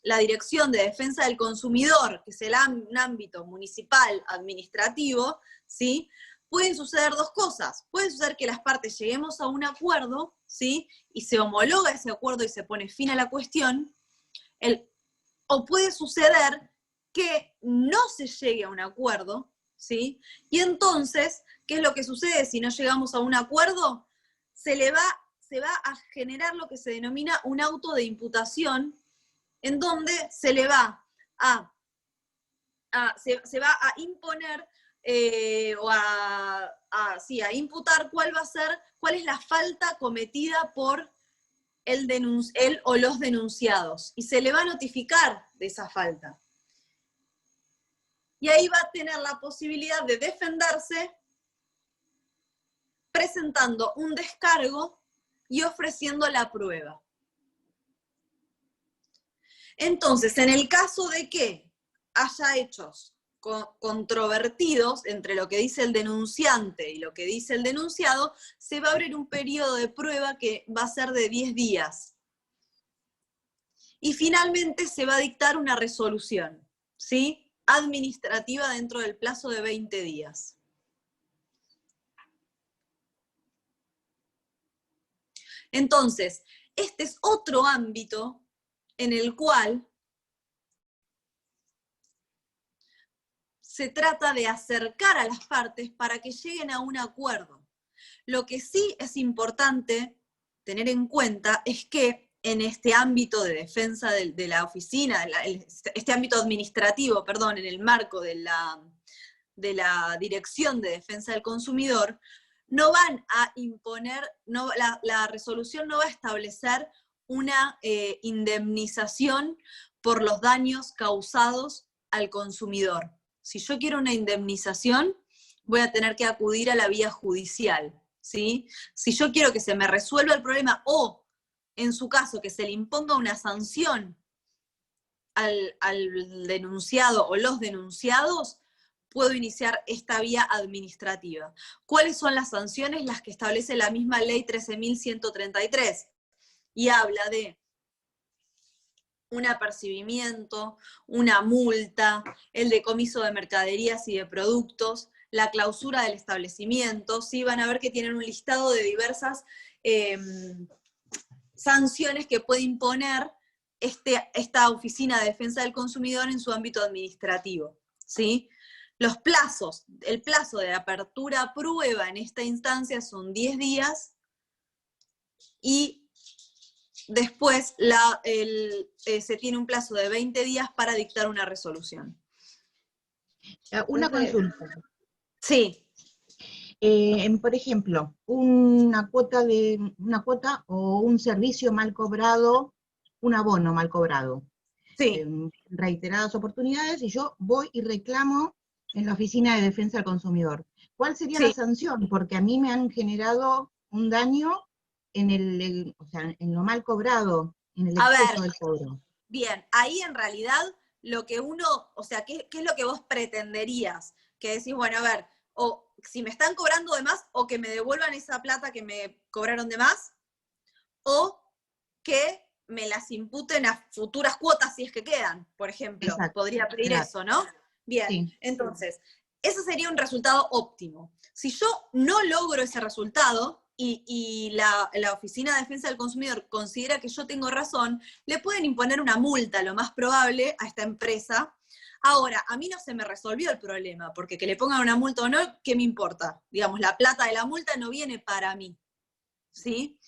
la Dirección de Defensa del Consumidor, que es un ámbito municipal administrativo, ¿sí?, pueden suceder dos cosas. Puede suceder que las partes lleguemos a un acuerdo, ¿sí?, y se homologa ese acuerdo y se pone fin a la cuestión, o puede suceder que no se llegue a un acuerdo, ¿sí? Y entonces, ¿qué es lo que sucede si no llegamos a un acuerdo? Se va a generar lo que se denomina un auto de imputación, en donde se le va a imponer a imputar cuál es la falta cometida por él o los denunciados, y se le va a notificar de esa falta. Y ahí va a tener la posibilidad de defenderse presentando un descargo y ofreciendo la prueba. Entonces, en el caso de que haya hechos controvertidos entre lo que dice el denunciante y lo que dice el denunciado, se va a abrir un periodo de prueba que va a ser de 10 días. Y finalmente se va a dictar una resolución, ¿sí?, administrativa dentro del plazo de 20 días. Entonces, este es otro ámbito en el cual se trata de acercar a las partes para que lleguen a un acuerdo. Lo que sí es importante tener en cuenta es que en este ámbito de defensa de la oficina, este ámbito administrativo, perdón, en el marco de la Dirección de Defensa del Consumidor, no van a imponer, la resolución no va a establecer una indemnización por los daños causados al consumidor. Si yo quiero una indemnización, voy a tener que acudir a la vía judicial, ¿sí? Si yo quiero que se me resuelva el problema, o en su caso que se le imponga una sanción al denunciado o los denunciados, puedo iniciar esta vía administrativa. ¿Cuáles son las sanciones? Las que establece la misma ley 13.133. y habla de un apercibimiento, una multa, el decomiso de mercaderías y de productos, la clausura del establecimiento, ¿sí? Van a ver que tienen un listado de diversas sanciones que puede imponer esta Oficina de Defensa del Consumidor en su ámbito administrativo, ¿sí? Los plazos, el plazo de apertura a prueba en esta instancia son 10 días y después se tiene un plazo de 20 días para dictar una resolución. Una consulta. Sí. Por ejemplo, una cuota o un servicio mal cobrado, un abono mal cobrado. Sí. Reiteradas oportunidades, y yo voy y reclamo en la Oficina de Defensa del Consumidor. ¿Cuál sería la sanción? Porque a mí me han generado un daño en o sea, en lo mal cobrado, en el exceso del cobro. Bien, ahí en realidad lo que uno, o sea, ¿qué es lo que vos pretenderías? Que decís, bueno, a ver, o si me están cobrando de más, o que me devuelvan esa plata que me cobraron de más, o que me las imputen a futuras cuotas si es que quedan, por ejemplo. Exacto, podría pedir eso, ¿no? Bien, sí. Entonces, ese sería un resultado óptimo. Si yo no logro ese resultado, y la Oficina de Defensa del Consumidor considera que yo tengo razón, le pueden imponer una multa, lo más probable, a esta empresa. Ahora, a mí no se me resolvió el problema, porque que le pongan una multa o no, ¿qué me importa? Digamos, la plata de la multa no viene para mí, ¿sí?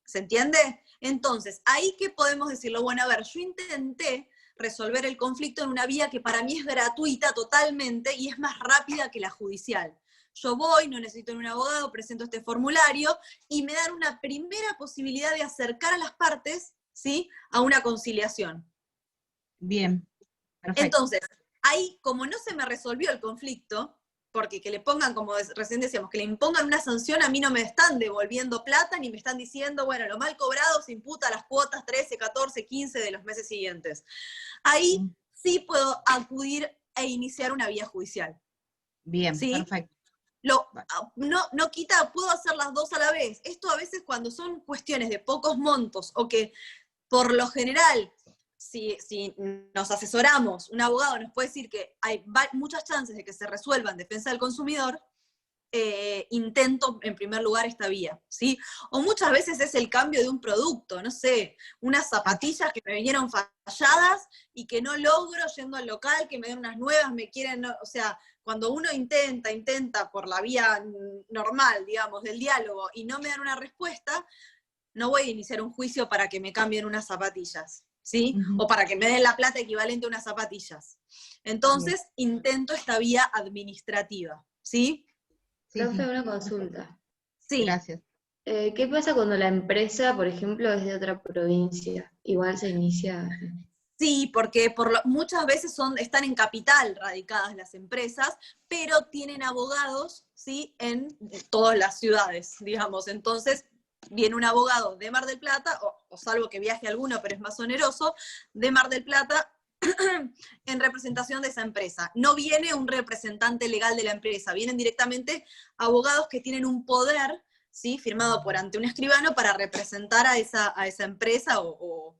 ¿Se entiende? Entonces, ahí ¿qué podemos decirlo? Bueno, a ver, yo intenté resolver el conflicto en una vía que para mí es gratuita totalmente y es más rápida que la judicial. Yo voy, no necesito un abogado, presento este formulario y me dan una primera posibilidad de acercar a las partes, ¿sí?, a una conciliación. Bien, perfecto. Entonces, ahí, como no se me resolvió el conflicto, porque que le pongan, como recién decíamos, que le impongan una sanción, a mí no me están devolviendo plata, ni me están diciendo, bueno, lo mal cobrado se imputa a las cuotas 13, 14, 15 de los meses siguientes. Ahí sí puedo acudir e iniciar una vía judicial. Bien, ¿sí? perfecto. No quita, puedo hacer las dos a la vez. Esto a veces cuando son cuestiones de pocos montos, o que por lo general, si nos asesoramos, un abogado nos puede decir que hay muchas chances de que se resuelva en defensa del consumidor, intento en primer lugar esta vía, ¿sí? O muchas veces es el cambio de un producto, no sé, unas zapatillas que me vinieron falladas y que no logro yendo al local, que me den unas nuevas, me quieren, o sea, cuando uno intenta por la vía normal, digamos, del diálogo, y no me dan una respuesta, no voy a iniciar un juicio para que me cambien unas zapatillas, ¿sí? O para que me den la plata equivalente a unas zapatillas. Entonces, intento esta vía administrativa, ¿sí? Profe, una consulta. Sí. Gracias. ¿Qué pasa cuando la empresa, por ejemplo, es de otra provincia? Igual se inicia... Sí, porque muchas veces están en capital radicadas las empresas, pero tienen abogados, ¿sí?, en todas las ciudades, digamos. Entonces, viene un abogado de Mar del Plata, o salvo que viaje alguno, pero es más oneroso, de Mar del Plata, en representación de esa empresa. No viene un representante legal de la empresa, vienen directamente abogados que tienen un poder, ¿sí?, firmado por ante un escribano para representar a esa empresa o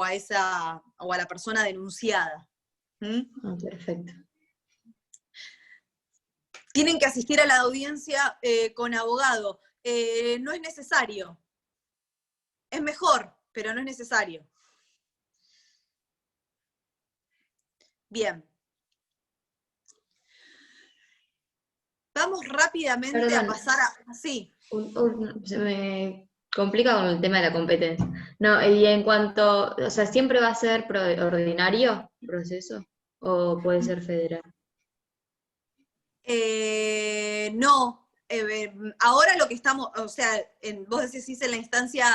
a la persona denunciada. Perfecto. Tienen que asistir a la audiencia con abogado. No es necesario. Es mejor, pero no es necesario. Bien. Vamos rápidamente a pasar a... Sí. Se me complica con el tema de la competencia. No, y en cuanto, o sea, ¿siempre va a ser ordinario proceso? ¿O puede ser federal? No. Ahora lo que estamos, o sea, vos decís en la instancia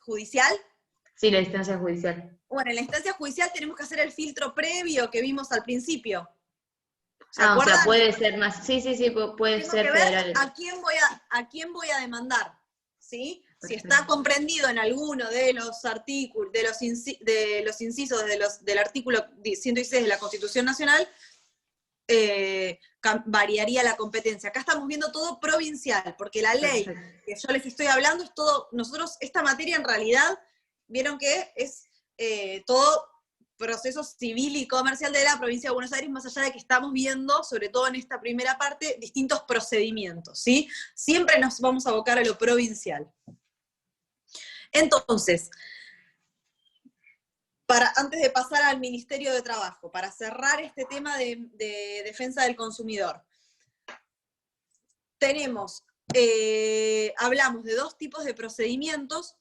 judicial. Sí, la instancia judicial. Bueno, en la instancia judicial tenemos que hacer el filtro previo que vimos al principio. ¿Se acuerdan? O sea, puede ser más, sí, puede Tengo ser que ver federal. a quién voy a demandar, ¿sí? Si está comprendido en alguno de los artículos, de los incisos del artículo 116 de la Constitución Nacional, variaría la competencia. Acá estamos viendo todo provincial, porque la ley que yo les estoy hablando es todo, nosotros, esta materia en realidad, vieron que es todo proceso civil y comercial de la provincia de Buenos Aires, más allá de que estamos viendo, sobre todo en esta primera parte, distintos procedimientos, ¿sí? Siempre nos vamos a abocar a lo provincial. Entonces, antes de pasar al Ministerio de Trabajo, para cerrar este tema de defensa del consumidor, hablamos de dos tipos de procedimientos,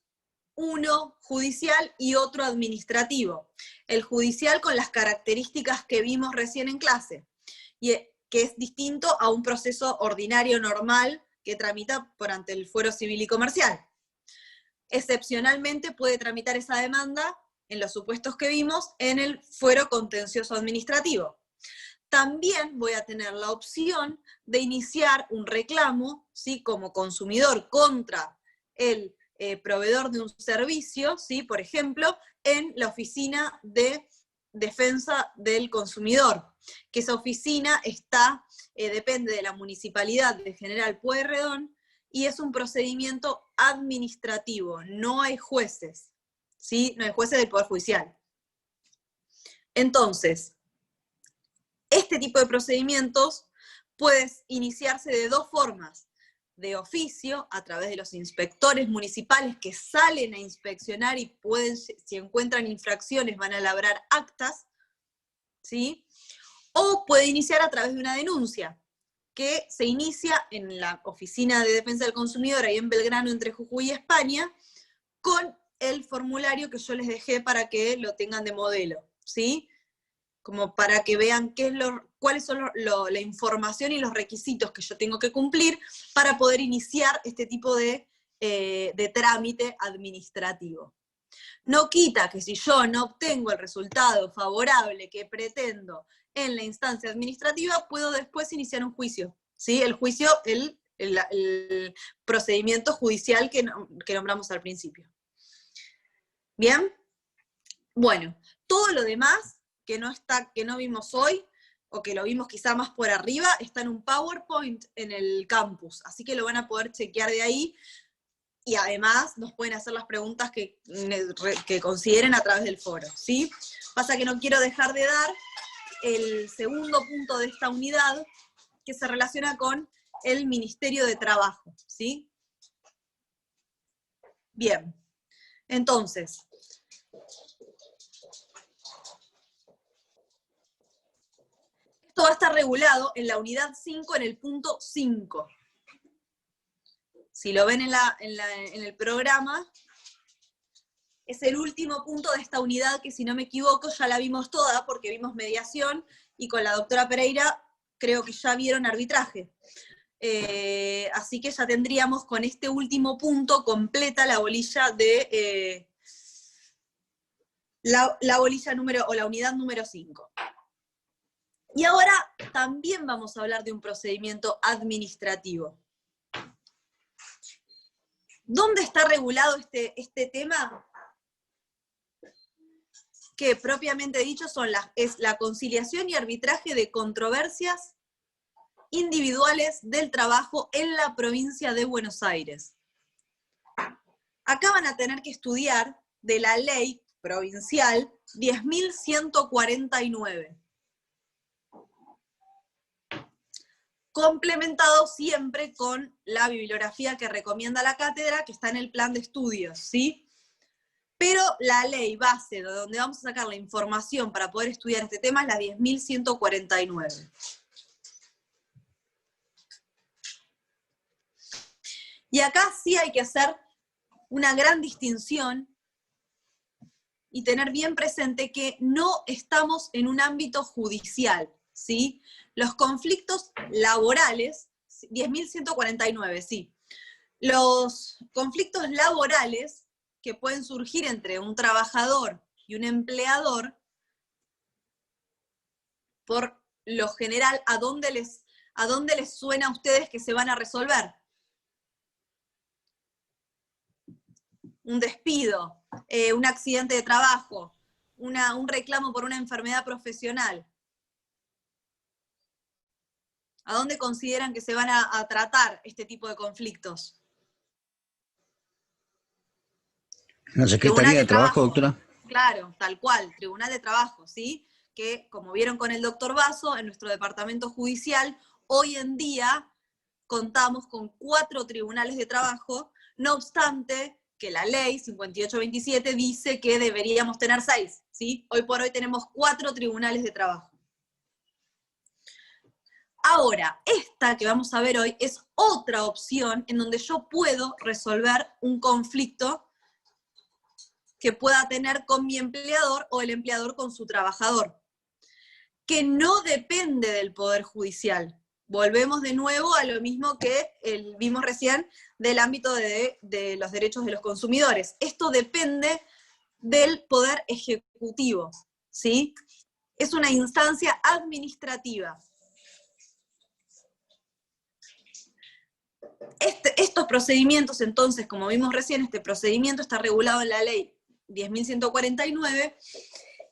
uno judicial y otro administrativo. El judicial con las características que vimos recién en clase, que es distinto a un proceso ordinario normal que tramita por ante el fuero civil y comercial. Excepcionalmente puede tramitar esa demanda, en los supuestos que vimos, en el fuero contencioso administrativo. También voy a tener la opción de iniciar un reclamo, ¿sí?, como consumidor contra el proveedor de un servicio, ¿sí?, por ejemplo, en la Oficina de Defensa del Consumidor, que esa oficina depende de la Municipalidad de General Pueyrredón, y es un procedimiento administrativo, no hay jueces, ¿sí? No hay jueces del Poder Judicial. Entonces, este tipo de procedimientos puede iniciarse de dos formas: de oficio, a través de los inspectores municipales que salen a inspeccionar y pueden, si encuentran infracciones, van a elaborar actas, ¿sí? O puede iniciar a través de una denuncia, que se inicia en la Oficina de Defensa del Consumidor, ahí en Belgrano, entre Jujuy y España, con el formulario que yo les dejé para que lo tengan de modelo, ¿sí? Como para que vean cuáles son la información y los requisitos que yo tengo que cumplir para poder iniciar este tipo de trámite administrativo. No quita que si yo no obtengo el resultado favorable que pretendo en la instancia administrativa, puedo después iniciar un juicio, ¿sí? El juicio, el procedimiento judicial que nombramos al principio. ¿Bien? Bueno, todo lo demás que no vimos hoy, o que lo vimos quizá más por arriba, está en un PowerPoint en el campus, así que lo van a poder chequear de ahí, y además nos pueden hacer las preguntas que consideren a través del foro, ¿sí? Pasa que no quiero dejar de dar el segundo punto de esta unidad, que se relaciona con el Ministerio de Trabajo, ¿sí? Bien, entonces, esto va a estar regulado en la unidad 5, en el punto 5. Si lo ven en el programa, es el último punto de esta unidad que, si no me equivoco, ya la vimos toda, porque vimos mediación, y con la doctora Pereira creo que ya vieron arbitraje. Así que ya tendríamos con este último punto completa la bolilla de la bolilla o la unidad número 5. Y ahora también vamos a hablar de un procedimiento administrativo. ¿Dónde está regulado este tema? Que propiamente dicho es la conciliación y arbitraje de controversias individuales del trabajo en la provincia de Buenos Aires. Acá van a tener que estudiar de la ley provincial 10.149. Complementado siempre con la bibliografía que recomienda la cátedra, que está en el plan de estudios, ¿sí? Pero la ley base, de donde vamos a sacar la información para poder estudiar este tema, es la 10.149. Y acá sí hay que hacer una gran distinción y tener bien presente que no estamos en un ámbito judicial, ¿sí? Los conflictos laborales, 10.149, sí. Los conflictos laborales que pueden surgir entre un trabajador y un empleador, por lo general, ¿a dónde les suena a ustedes que se van a resolver? Un despido, un accidente de trabajo, un reclamo por una enfermedad profesional. ¿A dónde consideran que se van a tratar este tipo de conflictos? ¿La Secretaría de Trabajo, doctora? Claro, tal cual, Tribunal de Trabajo, ¿sí? Que, como vieron con el doctor Basso, en nuestro departamento judicial, hoy en día contamos con 4 tribunales de trabajo, no obstante que la ley 5827 dice que deberíamos tener 6, ¿sí? Hoy por hoy tenemos 4 tribunales de trabajo. Ahora, esta que vamos a ver hoy es otra opción en donde yo puedo resolver un conflicto que pueda tener con mi empleador o el empleador con su trabajador, que no depende del Poder Judicial. Volvemos de nuevo a lo mismo que vimos recién del ámbito de los derechos de los consumidores. Esto depende del Poder Ejecutivo, ¿sí? Es una instancia administrativa. Estos procedimientos, entonces, como vimos recién, este procedimiento está regulado en la ley 10.149,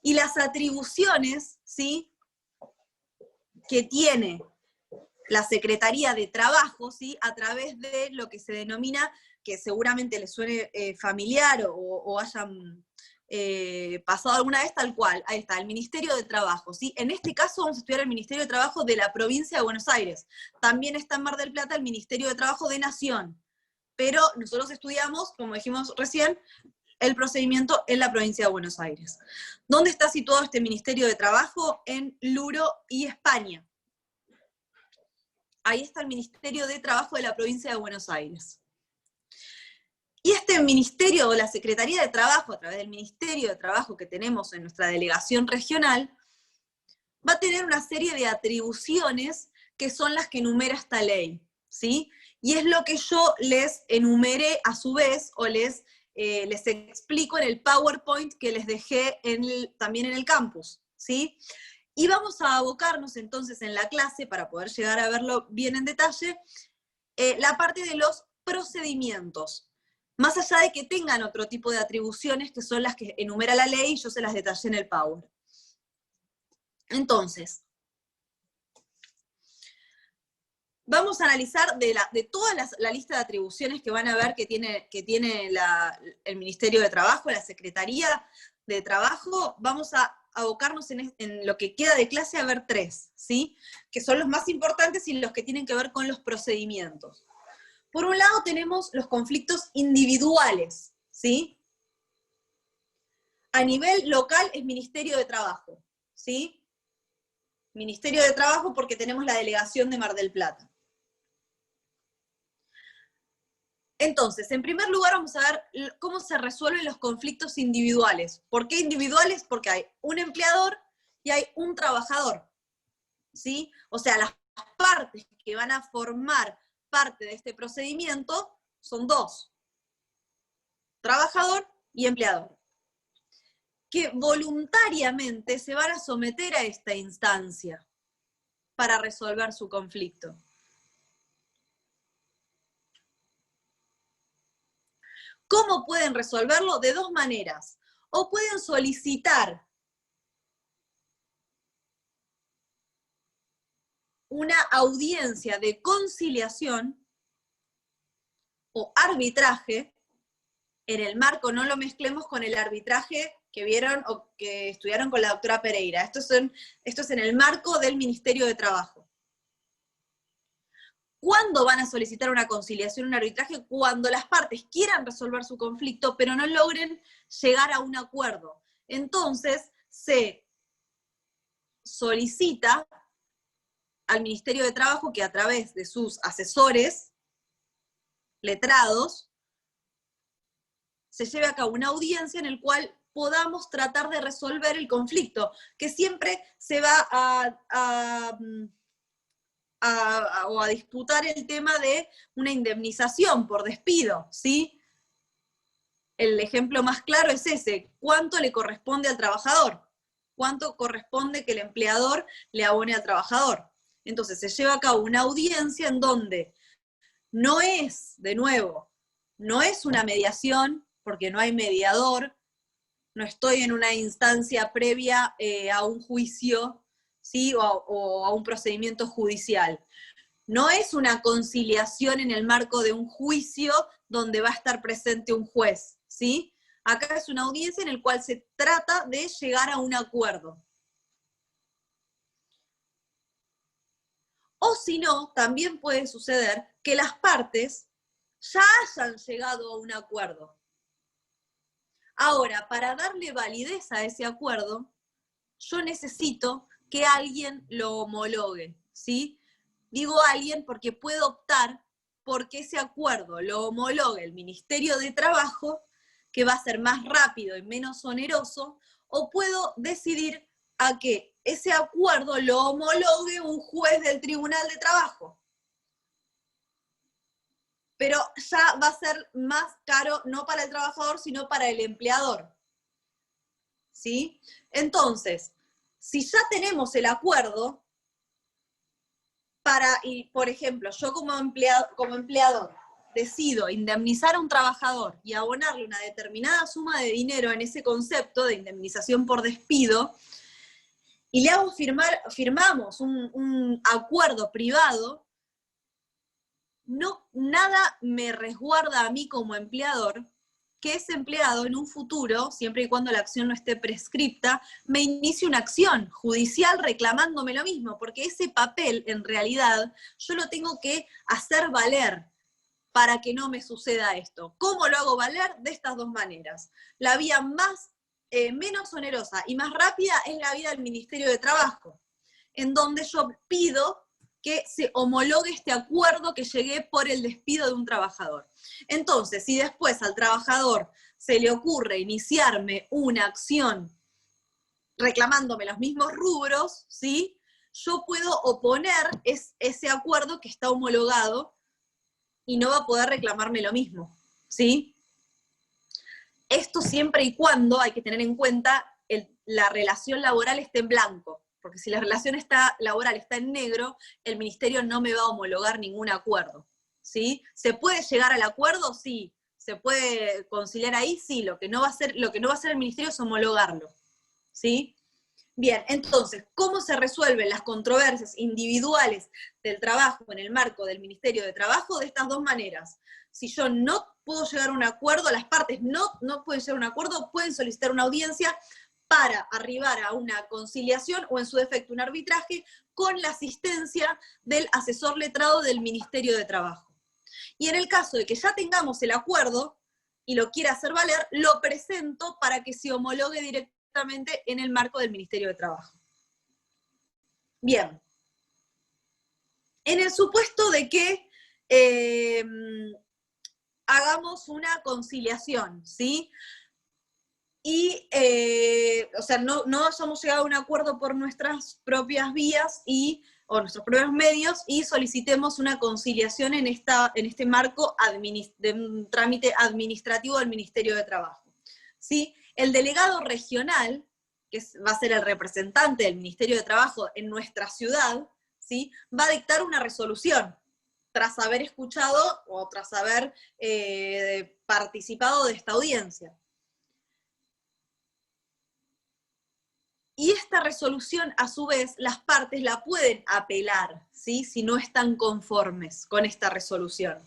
y las atribuciones, ¿sí?, que tiene la Secretaría de Trabajo, ¿sí?, a través de lo que se denomina, que seguramente les suene familiar o hayan pasado alguna vez, tal cual, ahí está, el Ministerio de Trabajo, ¿sí? En este caso vamos a estudiar el Ministerio de Trabajo de la provincia de Buenos Aires. También está en Mar del Plata el Ministerio de Trabajo de Nación, pero nosotros estudiamos, como dijimos recién, el procedimiento en la provincia de Buenos Aires. ¿Dónde está situado este Ministerio de Trabajo? En Luro y España. Ahí está el Ministerio de Trabajo de la provincia de Buenos Aires. Y este ministerio, o la Secretaría de Trabajo, a través del Ministerio de Trabajo que tenemos en nuestra delegación regional, va a tener una serie de atribuciones que son las que enumera esta ley, ¿sí? Y es lo que yo les enumeré a su vez, o les explico en el PowerPoint que les dejé también en el campus, ¿sí? Y vamos a abocarnos entonces en la clase, para poder llegar a verlo bien en detalle, la parte de los procedimientos. Más allá de que tengan otro tipo de atribuciones, que son las que enumera la ley, yo se las detallé en el Power. Entonces, vamos a analizar de toda la lista de atribuciones que van a ver que tiene el Ministerio de Trabajo, la Secretaría de Trabajo. Vamos a abocarnos en lo que queda de clase a ver 3, ¿sí? Que son los más importantes y los que tienen que ver con los procedimientos. Por un lado tenemos los conflictos individuales, ¿sí? A nivel local es Ministerio de Trabajo, ¿sí? Ministerio de Trabajo porque tenemos la delegación de Mar del Plata. Entonces, en primer lugar vamos a ver cómo se resuelven los conflictos individuales. ¿Por qué individuales? Porque hay un empleador y hay un trabajador, ¿sí? O sea, las partes que van a formar parte de este procedimiento son 2, trabajador y empleador, que voluntariamente se van a someter a esta instancia para resolver su conflicto. ¿Cómo pueden resolverlo? De 2 maneras. O pueden solicitar una audiencia de conciliación o arbitraje, en el marco, no lo mezclemos con el arbitraje que vieron o que estudiaron con la doctora Pereira. Esto es en el marco del Ministerio de Trabajo. ¿Cuándo van a solicitar una conciliación, un arbitraje? Cuando las partes quieran resolver su conflicto, pero no logren llegar a un acuerdo. Entonces, se solicita al Ministerio de Trabajo que a través de sus asesores letrados se lleve a cabo una audiencia en la cual podamos tratar de resolver el conflicto, que siempre se va a disputar el tema de una indemnización por despido, ¿sí? El ejemplo más claro es ese: ¿cuánto le corresponde al trabajador? ¿Cuánto corresponde que el empleador le abone al trabajador? Entonces se lleva a cabo una audiencia en donde no es, de nuevo, no es una mediación, porque no hay mediador, no estoy en una instancia previa a un juicio, ¿sí? O a un procedimiento judicial. No es una conciliación en el marco de un juicio donde va a estar presente un juez, ¿sí? Acá es una audiencia en la cual se trata de llegar a un acuerdo. O si no, también puede suceder que las partes ya hayan llegado a un acuerdo. Ahora, para darle validez a ese acuerdo, yo necesito que alguien lo homologue, ¿sí? Digo alguien porque puedo optar porque ese acuerdo lo homologue el Ministerio de Trabajo, que va a ser más rápido y menos oneroso, o puedo decidir a que ese acuerdo lo homologue un juez del Tribunal de Trabajo. Pero ya va a ser más caro, no para el trabajador, sino para el empleador. ¿Sí? Entonces, si ya tenemos el acuerdo, y por ejemplo, yo como empleador decido indemnizar a un trabajador y abonarle una determinada suma de dinero en ese concepto de indemnización por despido, y le hago firmamos un acuerdo privado, nada me resguarda a mí como empleador que ese empleado en un futuro, siempre y cuando la acción no esté prescripta, me inicie una acción judicial reclamándome lo mismo, porque ese papel, en realidad, yo lo tengo que hacer valer para que no me suceda esto. ¿Cómo lo hago valer? De estas dos maneras. La vía menos onerosa y más rápida es la vía del Ministerio de Trabajo, en donde yo pido que se homologue este acuerdo que llegué por el despido de un trabajador. Entonces, si después al trabajador se le ocurre iniciarme una acción reclamándome los mismos rubros, ¿sí? Yo puedo oponer ese acuerdo que está homologado y no va a poder reclamarme lo mismo, ¿sí? Esto siempre y cuando hay que tener en cuenta la relación laboral esté en blanco. Porque si la relación laboral está en negro, el ministerio no me va a homologar ningún acuerdo, ¿sí? ¿Se puede llegar al acuerdo? Sí. ¿Se puede conciliar ahí? Sí. Lo que no va a hacer el ministerio es homologarlo, ¿sí? Bien, entonces, ¿cómo se resuelven las controversias individuales del trabajo en el marco del Ministerio de Trabajo? De estas dos maneras. Si yo no puedo llegar a un acuerdo, las partes no pueden llegar a un acuerdo, pueden solicitar una audiencia para arribar a una conciliación o en su defecto un arbitraje con la asistencia del asesor letrado del Ministerio de Trabajo. Y en el caso de que ya tengamos el acuerdo y lo quiera hacer valer, lo presento para que se homologue directamente en el marco del Ministerio de Trabajo. Bien. En el supuesto de que hagamos una conciliación, ¿sí? Y, o sea, no hayamos llegado a un acuerdo por nuestras propias vías o nuestros propios medios y solicitemos una conciliación en este marco de un trámite administrativo del Ministerio de Trabajo. ¿Sí? El delegado regional, que va a ser el representante del Ministerio de Trabajo en nuestra ciudad, ¿sí? Va a dictar una resolución tras haber escuchado o tras haber participado de esta audiencia. Y esta resolución, a su vez, las partes la pueden apelar, ¿sí? Si no están conformes con esta resolución.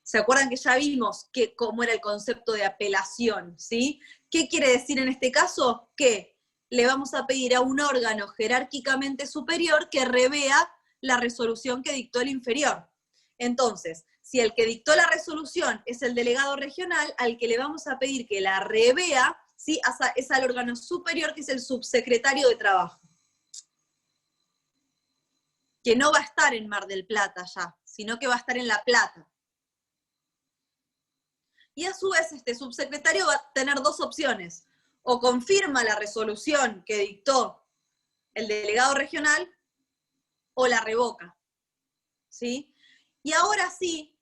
¿Se acuerdan que ya vimos cómo era el concepto de apelación, ¿sí? ¿Qué quiere decir en este caso? Que le vamos a pedir a un órgano jerárquicamente superior que revea la resolución que dictó el inferior. Entonces, si el que dictó la resolución es el delegado regional, al que le vamos a pedir que la revea, ¿sí? Es al órgano superior, que es el subsecretario de Trabajo. Que no va a estar en Mar del Plata ya, sino que va a estar en La Plata. Y a su vez este subsecretario va a tener dos opciones. O confirma la resolución que dictó el delegado regional, o la revoca. ¿Sí? Y ahora sí,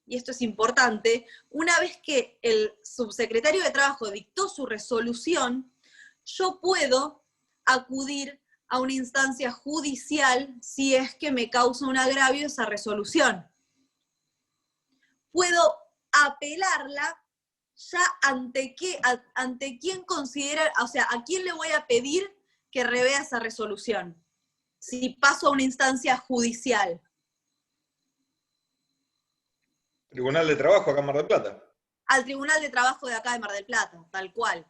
y esto es importante, una vez que el subsecretario de Trabajo dictó su resolución, yo puedo acudir a una instancia judicial si es que me causa un agravio esa resolución. Puedo apelarla ya ante quién considera, o sea, a quién le voy a pedir que revea esa resolución, si paso a una instancia judicial. Tribunal de Trabajo acá en Mar del Plata. Al Tribunal de Trabajo de acá de Mar del Plata, tal cual.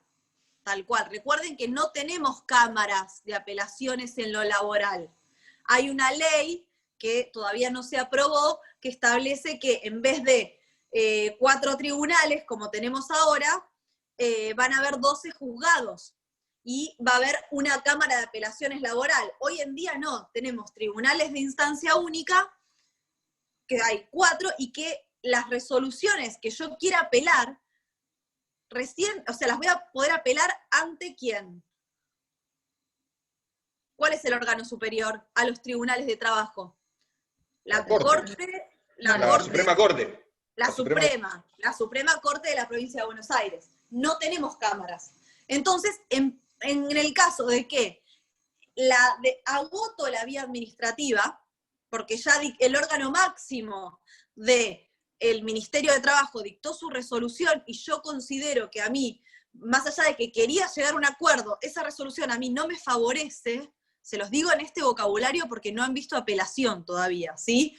Tal cual. Recuerden que no tenemos cámaras de apelaciones en lo laboral. Hay una ley que todavía no se aprobó, que establece que en vez de 4 tribunales, como tenemos ahora, van a haber 12 juzgados. Y va a haber una cámara de apelaciones laboral. Hoy en día no, tenemos tribunales de instancia única, que hay 4, y que las resoluciones que yo quiera apelar, recién, o sea, las voy a poder apelar ante quién. ¿Cuál es el órgano superior a los tribunales de trabajo? La Corte. La Suprema Corte. La Suprema Corte de la Provincia de Buenos Aires. No tenemos cámaras. Entonces, en el caso de que agoto la vía administrativa, porque ya el órgano máximo del Ministerio de Trabajo dictó su resolución y yo considero que a mí, más allá de que quería llegar a un acuerdo, esa resolución a mí no me favorece, se los digo en este vocabulario porque no han visto apelación todavía, ¿sí?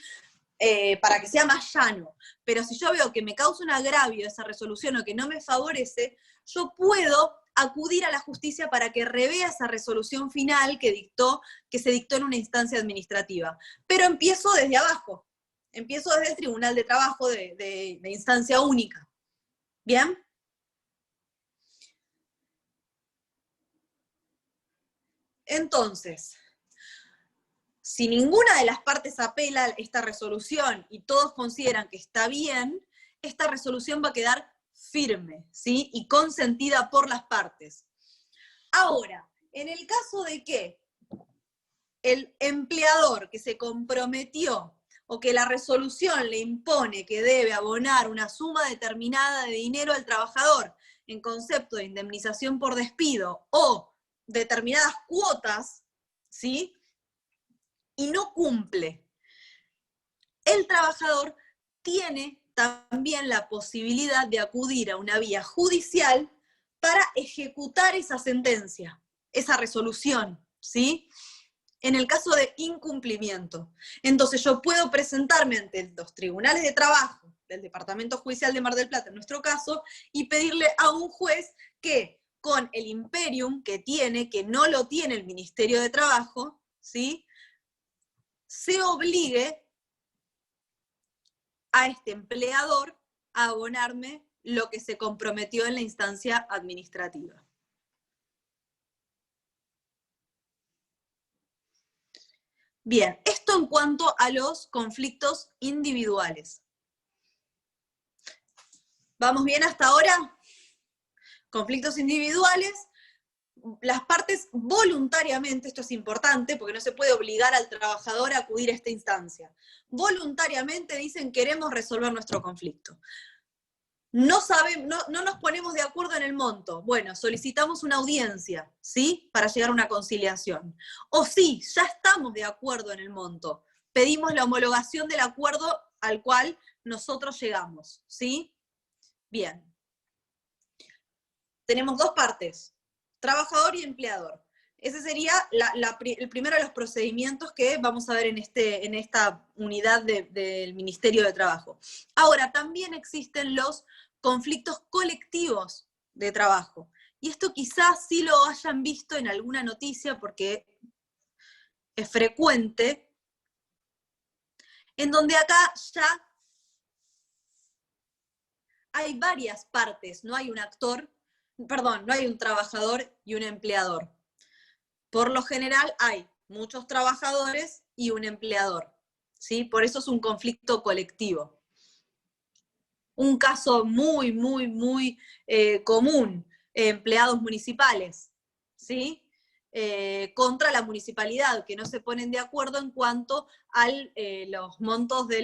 Para que sea más llano. Pero si yo veo que me causa un agravio esa resolución o que no me favorece, yo puedo acudir a la justicia para que revea esa resolución final que se dictó en una instancia administrativa. Pero empiezo desde abajo. Empiezo desde el Tribunal de Trabajo de instancia única. ¿Bien? Entonces, si ninguna de las partes apela esta resolución y todos consideran que está bien, esta resolución va a quedar firme, ¿sí? Y consentida por las partes. Ahora, en el caso de que el empleador que se comprometió o que la resolución le impone que debe abonar una suma determinada de dinero al trabajador en concepto de indemnización por despido o determinadas cuotas, ¿sí? Y no cumple, el trabajador tiene también la posibilidad de acudir a una vía judicial para ejecutar esa sentencia, esa resolución, ¿sí? En el caso de incumplimiento. Entonces yo puedo presentarme ante los tribunales de trabajo del Departamento Judicial de Mar del Plata, en nuestro caso, y pedirle a un juez que con el imperium que tiene, que no lo tiene el Ministerio de Trabajo, ¿sí?, se obligue a este empleador a abonarme lo que se comprometió en la instancia administrativa. Bien, esto en cuanto a los conflictos individuales. ¿Vamos bien hasta ahora? Conflictos individuales. Las partes voluntariamente, esto es importante porque no se puede obligar al trabajador a acudir a esta instancia, voluntariamente dicen queremos resolver nuestro conflicto. No nos ponemos de acuerdo en el monto. Bueno, solicitamos una audiencia, ¿sí? Para llegar a una conciliación. O sí, ya estamos de acuerdo en el monto. Pedimos la homologación del acuerdo al cual nosotros llegamos, ¿sí? Bien. Tenemos dos partes. Trabajador y empleador. Ese sería el primero de los procedimientos que vamos a ver en esta unidad del Ministerio de Trabajo. Ahora, también existen los conflictos colectivos de trabajo. Y esto quizás sí lo hayan visto en alguna noticia porque es frecuente, en donde acá ya hay varias partes, no hay un actor, perdón, no hay un trabajador y un empleador. Por lo general hay muchos trabajadores y un empleador, ¿sí? Por eso es un conflicto colectivo. Un caso muy, muy, muy común, empleados municipales, ¿sí? Contra la municipalidad, que no se ponen de acuerdo en cuanto a los montos de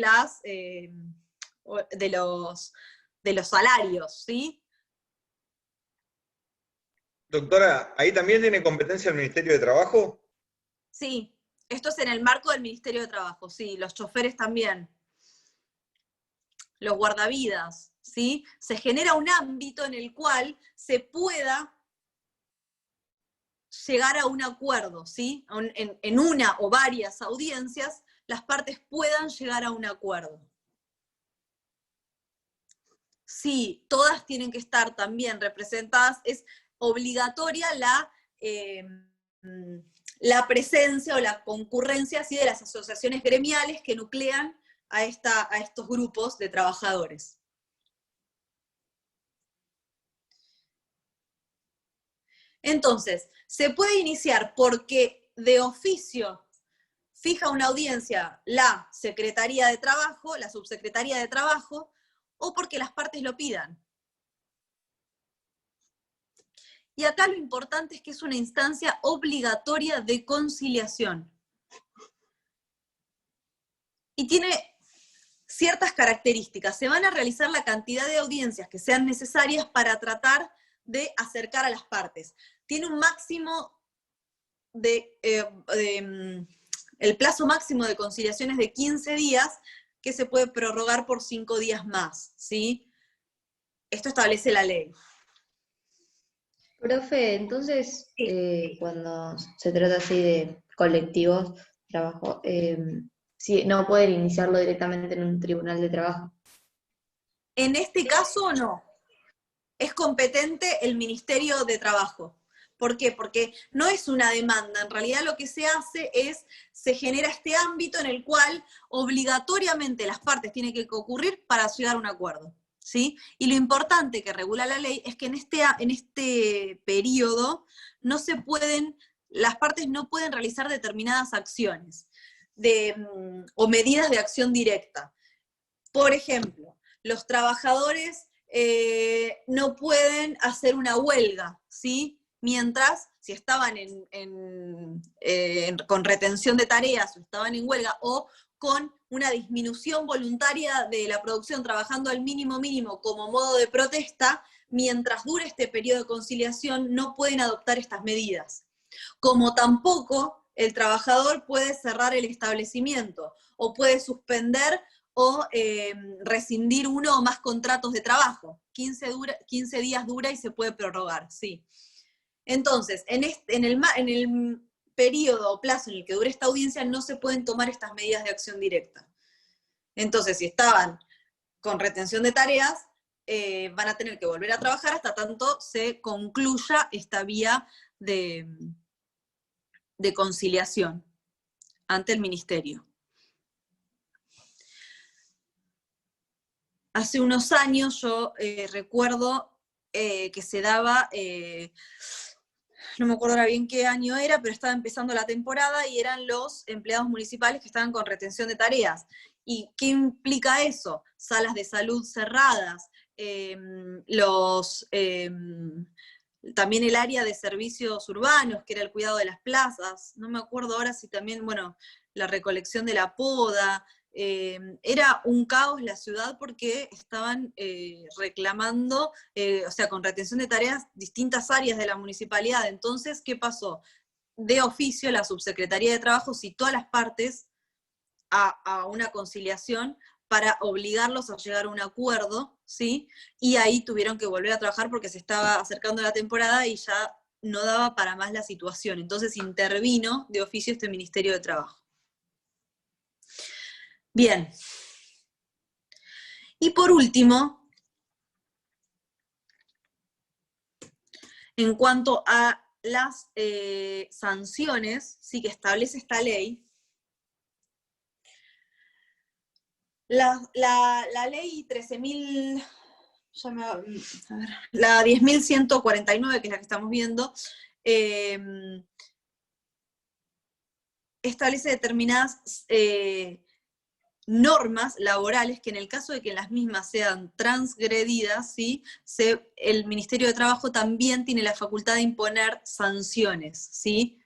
los salarios, ¿sí? Doctora, ¿ahí también tiene competencia el Ministerio de Trabajo? Sí, esto es en el marco del Ministerio de Trabajo, sí, los choferes también. Los guardavidas, ¿sí? Se genera un ámbito en el cual se pueda llegar a un acuerdo, ¿sí? En una o varias audiencias, las partes puedan llegar a un acuerdo. Sí, todas tienen que estar también representadas, es obligatoria la presencia o la concurrencia, ¿sí?, de las asociaciones gremiales que nuclean a estos grupos de trabajadores. Entonces, se puede iniciar porque de oficio fija una audiencia la Secretaría de Trabajo, la Subsecretaría de Trabajo, o porque las partes lo pidan. Y acá lo importante es que es una instancia obligatoria de conciliación. Y tiene ciertas características. Se van a realizar la cantidad de audiencias que sean necesarias para tratar de acercar a las partes. Tiene un máximo el plazo máximo de conciliación es de 15 días, que se puede prorrogar por 5 días más, ¿sí? Esto establece la ley. Profe, entonces, cuando se trata así de colectivos, trabajo, sí, no pueden iniciarlo directamente en un tribunal de trabajo. En este caso, no. Es competente el Ministerio de Trabajo. ¿Por qué? Porque no es una demanda. En realidad lo que se hace es, se genera este ámbito en el cual obligatoriamente las partes tienen que concurrir para llegar a un acuerdo, ¿sí? Y lo importante que regula la ley es que en este periodo las partes no pueden realizar determinadas acciones o medidas de acción directa. Por ejemplo, los trabajadores no pueden hacer una huelga, ¿sí? Mientras, si estaban con retención de tareas o estaban en huelga o con una disminución voluntaria de la producción trabajando al mínimo como modo de protesta, mientras dure este periodo de conciliación no pueden adoptar estas medidas. Como tampoco el trabajador puede cerrar el establecimiento o puede suspender o rescindir uno o más contratos de trabajo. 15 días dura y se puede prorrogar, sí. Entonces, en el periodo o plazo en el que dure esta audiencia no se pueden tomar estas medidas de acción directa. Entonces, si estaban con retención de tareas, van a tener que volver a trabajar hasta tanto se concluya esta vía de conciliación ante el ministerio. Hace unos años yo recuerdo que se daba, no me acuerdo ahora bien qué año era, pero estaba empezando la temporada y eran los empleados municipales que estaban con retención de tareas. ¿Y qué implica eso? Salas de salud cerradas, también el área de servicios urbanos, que era el cuidado de las plazas, no me acuerdo ahora si también, bueno, la recolección de la poda. Era un caos la ciudad porque estaban reclamando, o sea, con retención de tareas, distintas áreas de la municipalidad. Entonces, ¿qué pasó? De oficio, la Subsecretaría de Trabajo citó a las partes a una conciliación para obligarlos a llegar a un acuerdo, ¿sí? Y ahí tuvieron que volver a trabajar porque se estaba acercando la temporada y ya no daba para más la situación. Entonces intervino de oficio este Ministerio de Trabajo. Bien. Y por último, en cuanto a las sanciones, sí, que establece esta ley, la ley 13.000, la 10.149, que es la que estamos viendo, establece determinadas normas laborales que en el caso de que las mismas sean transgredidas, ¿sí? El Ministerio de Trabajo también tiene la facultad de imponer sanciones, ¿sí?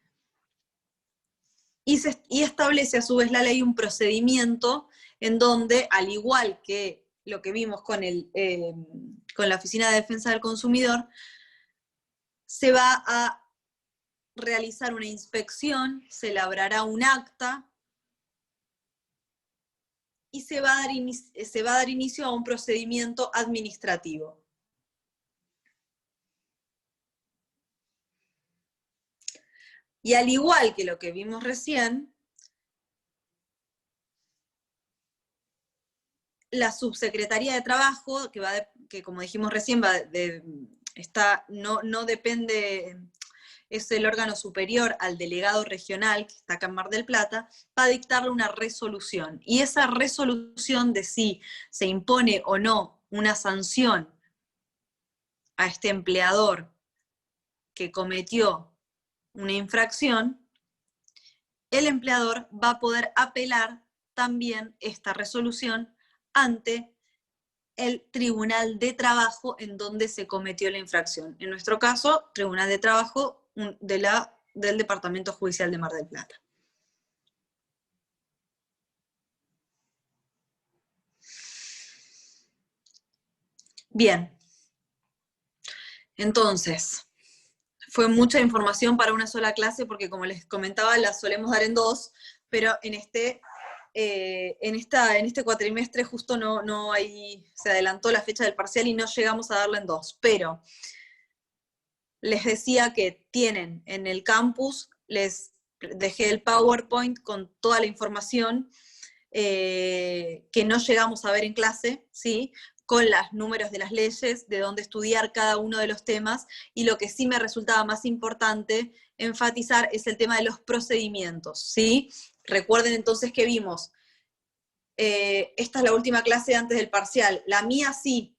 Y establece a su vez la ley un procedimiento en donde, al igual que lo que vimos con la Oficina de Defensa del Consumidor, se va a realizar una inspección, se elaborará un acta, y se va a dar inicio a un procedimiento administrativo. Y al igual que lo que vimos recién, la Subsecretaría de Trabajo, que como dijimos recién, no depende, es el órgano superior al delegado regional, que está acá en Mar del Plata, va a dictarle una resolución. Y esa resolución de si se impone o no una sanción a este empleador que cometió una infracción, el empleador va a poder apelar también esta resolución ante el Tribunal de Trabajo en donde se cometió la infracción. En nuestro caso, Tribunal de Trabajo del Departamento Judicial de Mar del Plata. Bien. Entonces, fue mucha información para una sola clase porque, como les comentaba, la solemos dar en 2, pero en este cuatrimestre justo se adelantó la fecha del parcial y no llegamos a darla en 2. Pero les decía que tienen en el campus, les dejé el PowerPoint con toda la información que no llegamos a ver en clase, ¿sí? Con los números de las leyes, de dónde estudiar cada uno de los temas, y lo que sí me resultaba más importante enfatizar es el tema de los procedimientos, ¿sí? Recuerden entonces que vimos, esta es la última clase antes del parcial, la mía sí,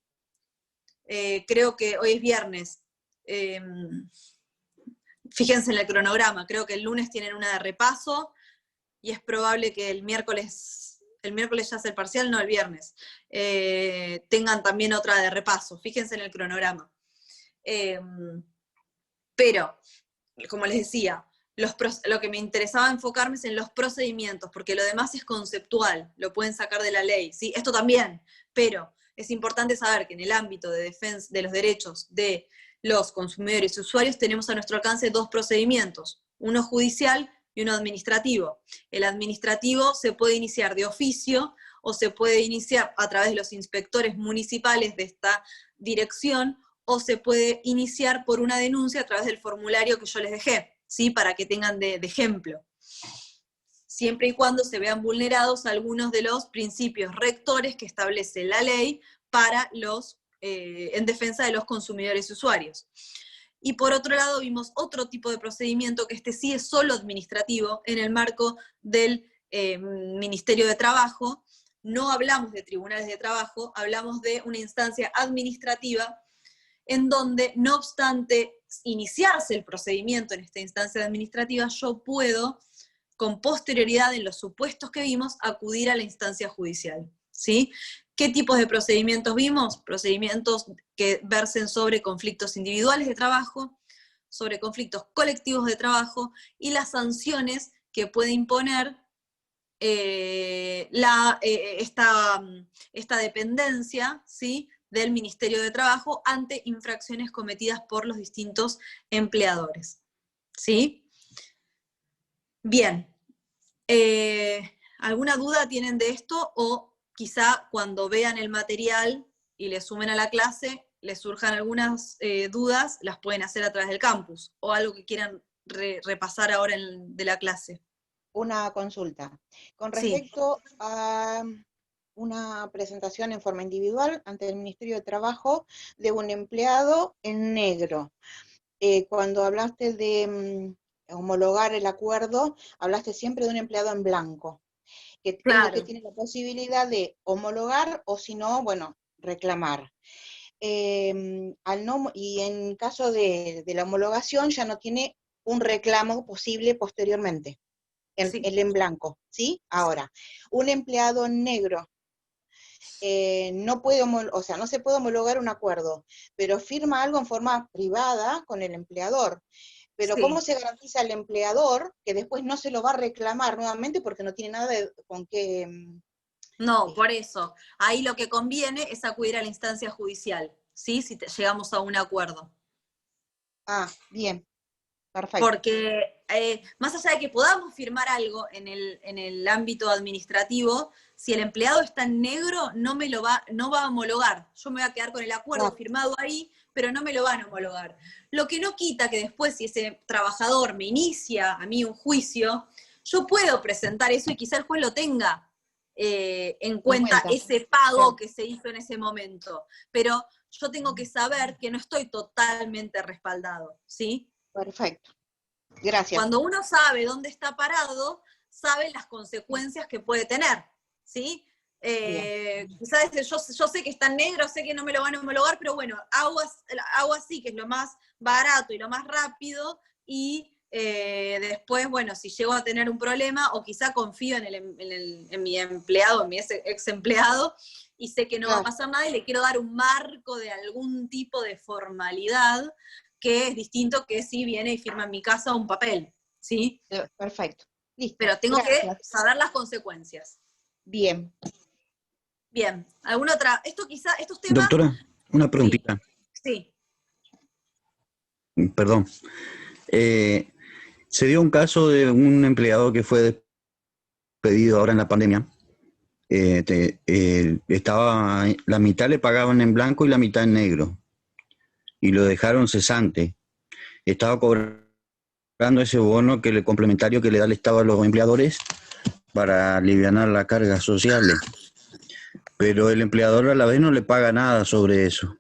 creo que hoy es viernes, fíjense en el cronograma, creo que el lunes tienen una de repaso, y es probable que el miércoles ya es el parcial, no el viernes, tengan también otra de repaso, fíjense en el cronograma. Pero, como les decía, lo que me interesaba enfocarme es en los procedimientos, porque lo demás es conceptual, lo pueden sacar de la ley, ¿sí? Esto también, pero es importante saber que en el ámbito de defensa de los derechos de los consumidores y usuarios tenemos a nuestro alcance 2 procedimientos, uno judicial y uno administrativo. El administrativo se puede iniciar de oficio o se puede iniciar a través de los inspectores municipales de esta dirección o se puede iniciar por una denuncia a través del formulario que yo les dejé, ¿sí? Para que tengan de ejemplo. Siempre y cuando se vean vulnerados algunos de los principios rectores que establece la ley para en defensa de los consumidores y usuarios. Y por otro lado vimos otro tipo de procedimiento, que este sí es solo administrativo, en el marco del Ministerio de Trabajo. No hablamos de tribunales de trabajo, hablamos de una instancia administrativa, en donde, no obstante iniciarse el procedimiento en esta instancia administrativa, yo puedo, con posterioridad en los supuestos que vimos, acudir a la instancia judicial, ¿sí? ¿Qué tipos de procedimientos vimos? Procedimientos que versen sobre conflictos individuales de trabajo, sobre conflictos colectivos de trabajo, y las sanciones que puede imponer esta dependencia, ¿sí? Del Ministerio de Trabajo ante infracciones cometidas por los distintos empleadores, ¿sí? Bien. ¿Alguna duda tienen de esto? O quizá cuando vean el material y le sumen a la clase, les surjan algunas dudas, las pueden hacer a través del campus, o algo que quieran repasar ahora de la clase. Una consulta. Con respecto a una presentación en forma individual ante el Ministerio de Trabajo de un empleado en negro. Cuando hablaste de homologar el acuerdo, hablaste siempre de un empleado en blanco, que es lo que tiene la posibilidad de homologar o si no, bueno, reclamar. Y en caso de la homologación ya no tiene un reclamo posible posteriormente, el en blanco, ¿sí? Ahora, un empleado en negro no se puede homologar un acuerdo, pero firma algo en forma privada con el empleador. Pero ¿cómo se garantiza al empleador que después no se lo va a reclamar nuevamente porque no tiene nada con qué? No, por eso. Ahí lo que conviene es acudir a la instancia judicial, ¿sí? Si llegamos a un acuerdo. Ah, bien. Perfecto. Porque más allá de que podamos firmar algo en el ámbito administrativo, si el empleado está en negro, no va a homologar. Yo me voy a quedar con el acuerdo firmado ahí, pero no me lo van a homologar. Lo que no quita que después, si ese trabajador me inicia a mí un juicio, yo puedo presentar eso y quizá el juez lo tenga en cuenta ese pago que se hizo en ese momento. Pero yo tengo que saber que no estoy totalmente respaldado, ¿sí? Perfecto. Gracias. Cuando uno sabe dónde está parado, sabe las consecuencias que puede tener, ¿sí? Quizás yo sé que está en negro, sé que no me lo van a homologar, pero bueno, hago así, que es lo más barato y lo más rápido, y después, bueno, si llego a tener un problema, o quizá confío en mi empleado, en mi ex empleado, y sé que no va a pasar nada, y le quiero dar un marco de algún tipo de formalidad, que es distinto que si viene y firma en mi casa un papel, ¿sí? Perfecto. Listo. Pero tengo que saber las consecuencias. Bien. Bien. ¿Alguna otra? Estos temas... Doctora, una preguntita. Sí. Perdón. Se dio un caso de un empleado que fue despedido ahora en la pandemia. La mitad le pagaban en blanco y la mitad en negro. Y lo dejaron cesante. Estaba cobrando ese bono complementario que le da el Estado a los empleadores para alivianar la carga social. Pero el empleador a la vez no le paga nada sobre eso.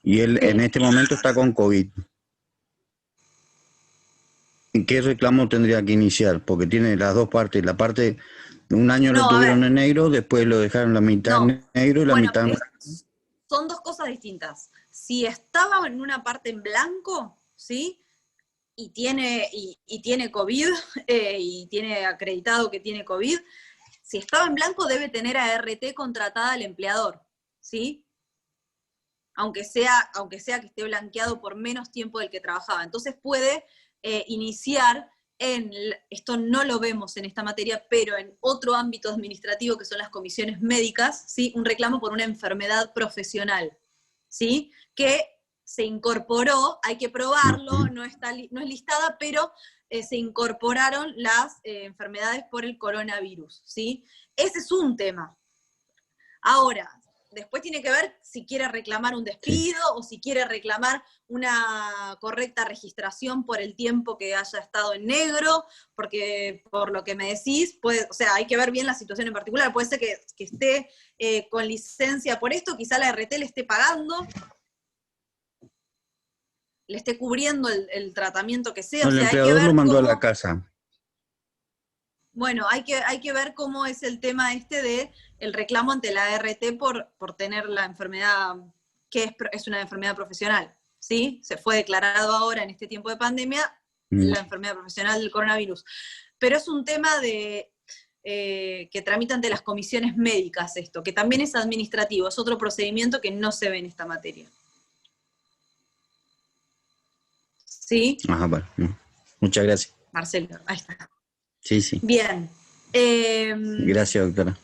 Y él en este momento está con COVID. ¿En qué reclamo tendría que iniciar? Porque tiene las dos partes. La parte, un año lo tuvieron en negro, después lo dejaron la mitad en negro y la mitad en... Son dos cosas distintas. Si estaba en una parte en blanco, ¿sí? Y tiene COVID, y tiene acreditado que tiene COVID, si estaba en blanco debe tener ART contratada al empleador, ¿sí? Aunque sea que esté blanqueado por menos tiempo del que trabajaba. Entonces puede iniciar esto no lo vemos en esta materia, pero en otro ámbito administrativo que son las comisiones médicas, ¿sí? Un reclamo por una enfermedad profesional, ¿sí? Que se incorporó, hay que probarlo, no es listada, pero se incorporaron las enfermedades por el coronavirus, ¿sí? Ese es un tema. Ahora, después tiene que ver si quiere reclamar un despido o si quiere reclamar una correcta registración por el tiempo que haya estado en negro, porque por lo que me decís, hay que ver bien la situación en particular. Puede ser que esté con licencia por esto, quizá la RT le esté pagando, le esté cubriendo el tratamiento que sea. El empleador lo mandó a la casa. Bueno, hay que ver cómo es el tema de el reclamo ante la ART por tener la enfermedad, que es una enfermedad profesional, ¿sí? Se fue declarado ahora en este tiempo de pandemia la enfermedad profesional del coronavirus. Pero es un tema que tramita ante las comisiones médicas esto, que también es administrativo, es otro procedimiento que no se ve en esta materia. ¿Sí? Ajá, bueno. Muchas gracias. Marcelo, ahí está. Sí. Bien. Gracias, doctora.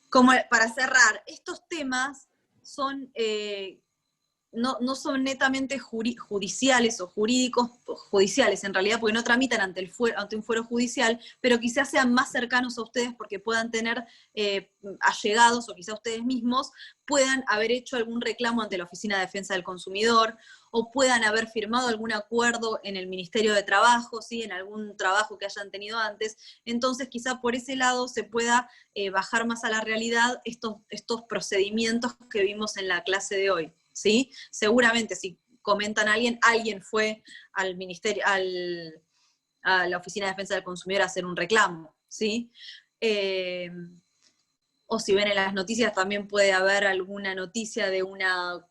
Como para cerrar, estos temas son, no son netamente judiciales o jurídicos, judiciales en realidad, porque no tramitan ante un fuero judicial, pero quizás sean más cercanos a ustedes porque puedan tener allegados, o quizás ustedes mismos puedan haber hecho algún reclamo ante la Oficina de Defensa del Consumidor, o puedan haber firmado algún acuerdo en el Ministerio de Trabajo, ¿sí? En algún trabajo que hayan tenido antes. Entonces quizá por ese lado se pueda bajar más a la realidad estos procedimientos que vimos en la clase de hoy, ¿sí? Seguramente si comentan a alguien fue al ministerio, a la Oficina de Defensa del Consumidor a hacer un reclamo, ¿sí? O si ven en las noticias también puede haber alguna noticia de una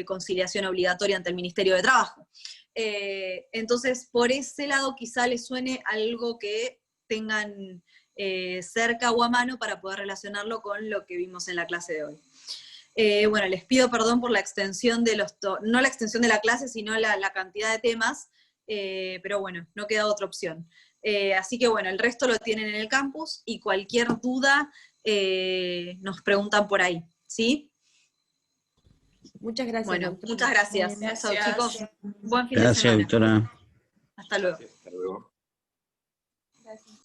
conciliación obligatoria ante el Ministerio de Trabajo. Entonces, por ese lado quizá les suene algo que tengan cerca o a mano para poder relacionarlo con lo que vimos en la clase de hoy. Bueno, les pido perdón por la extensión no la extensión de la clase, sino la cantidad de temas, pero bueno, no queda otra opción. Así que bueno, el resto lo tienen en el campus, y cualquier duda nos preguntan por ahí, ¿sí? Muchas gracias. Bueno, doctora. muchas gracias. Gracias. Chao, chicos. Buen fin de semana. Gracias, doctora. Hasta luego. Gracias, hasta luego. Gracias.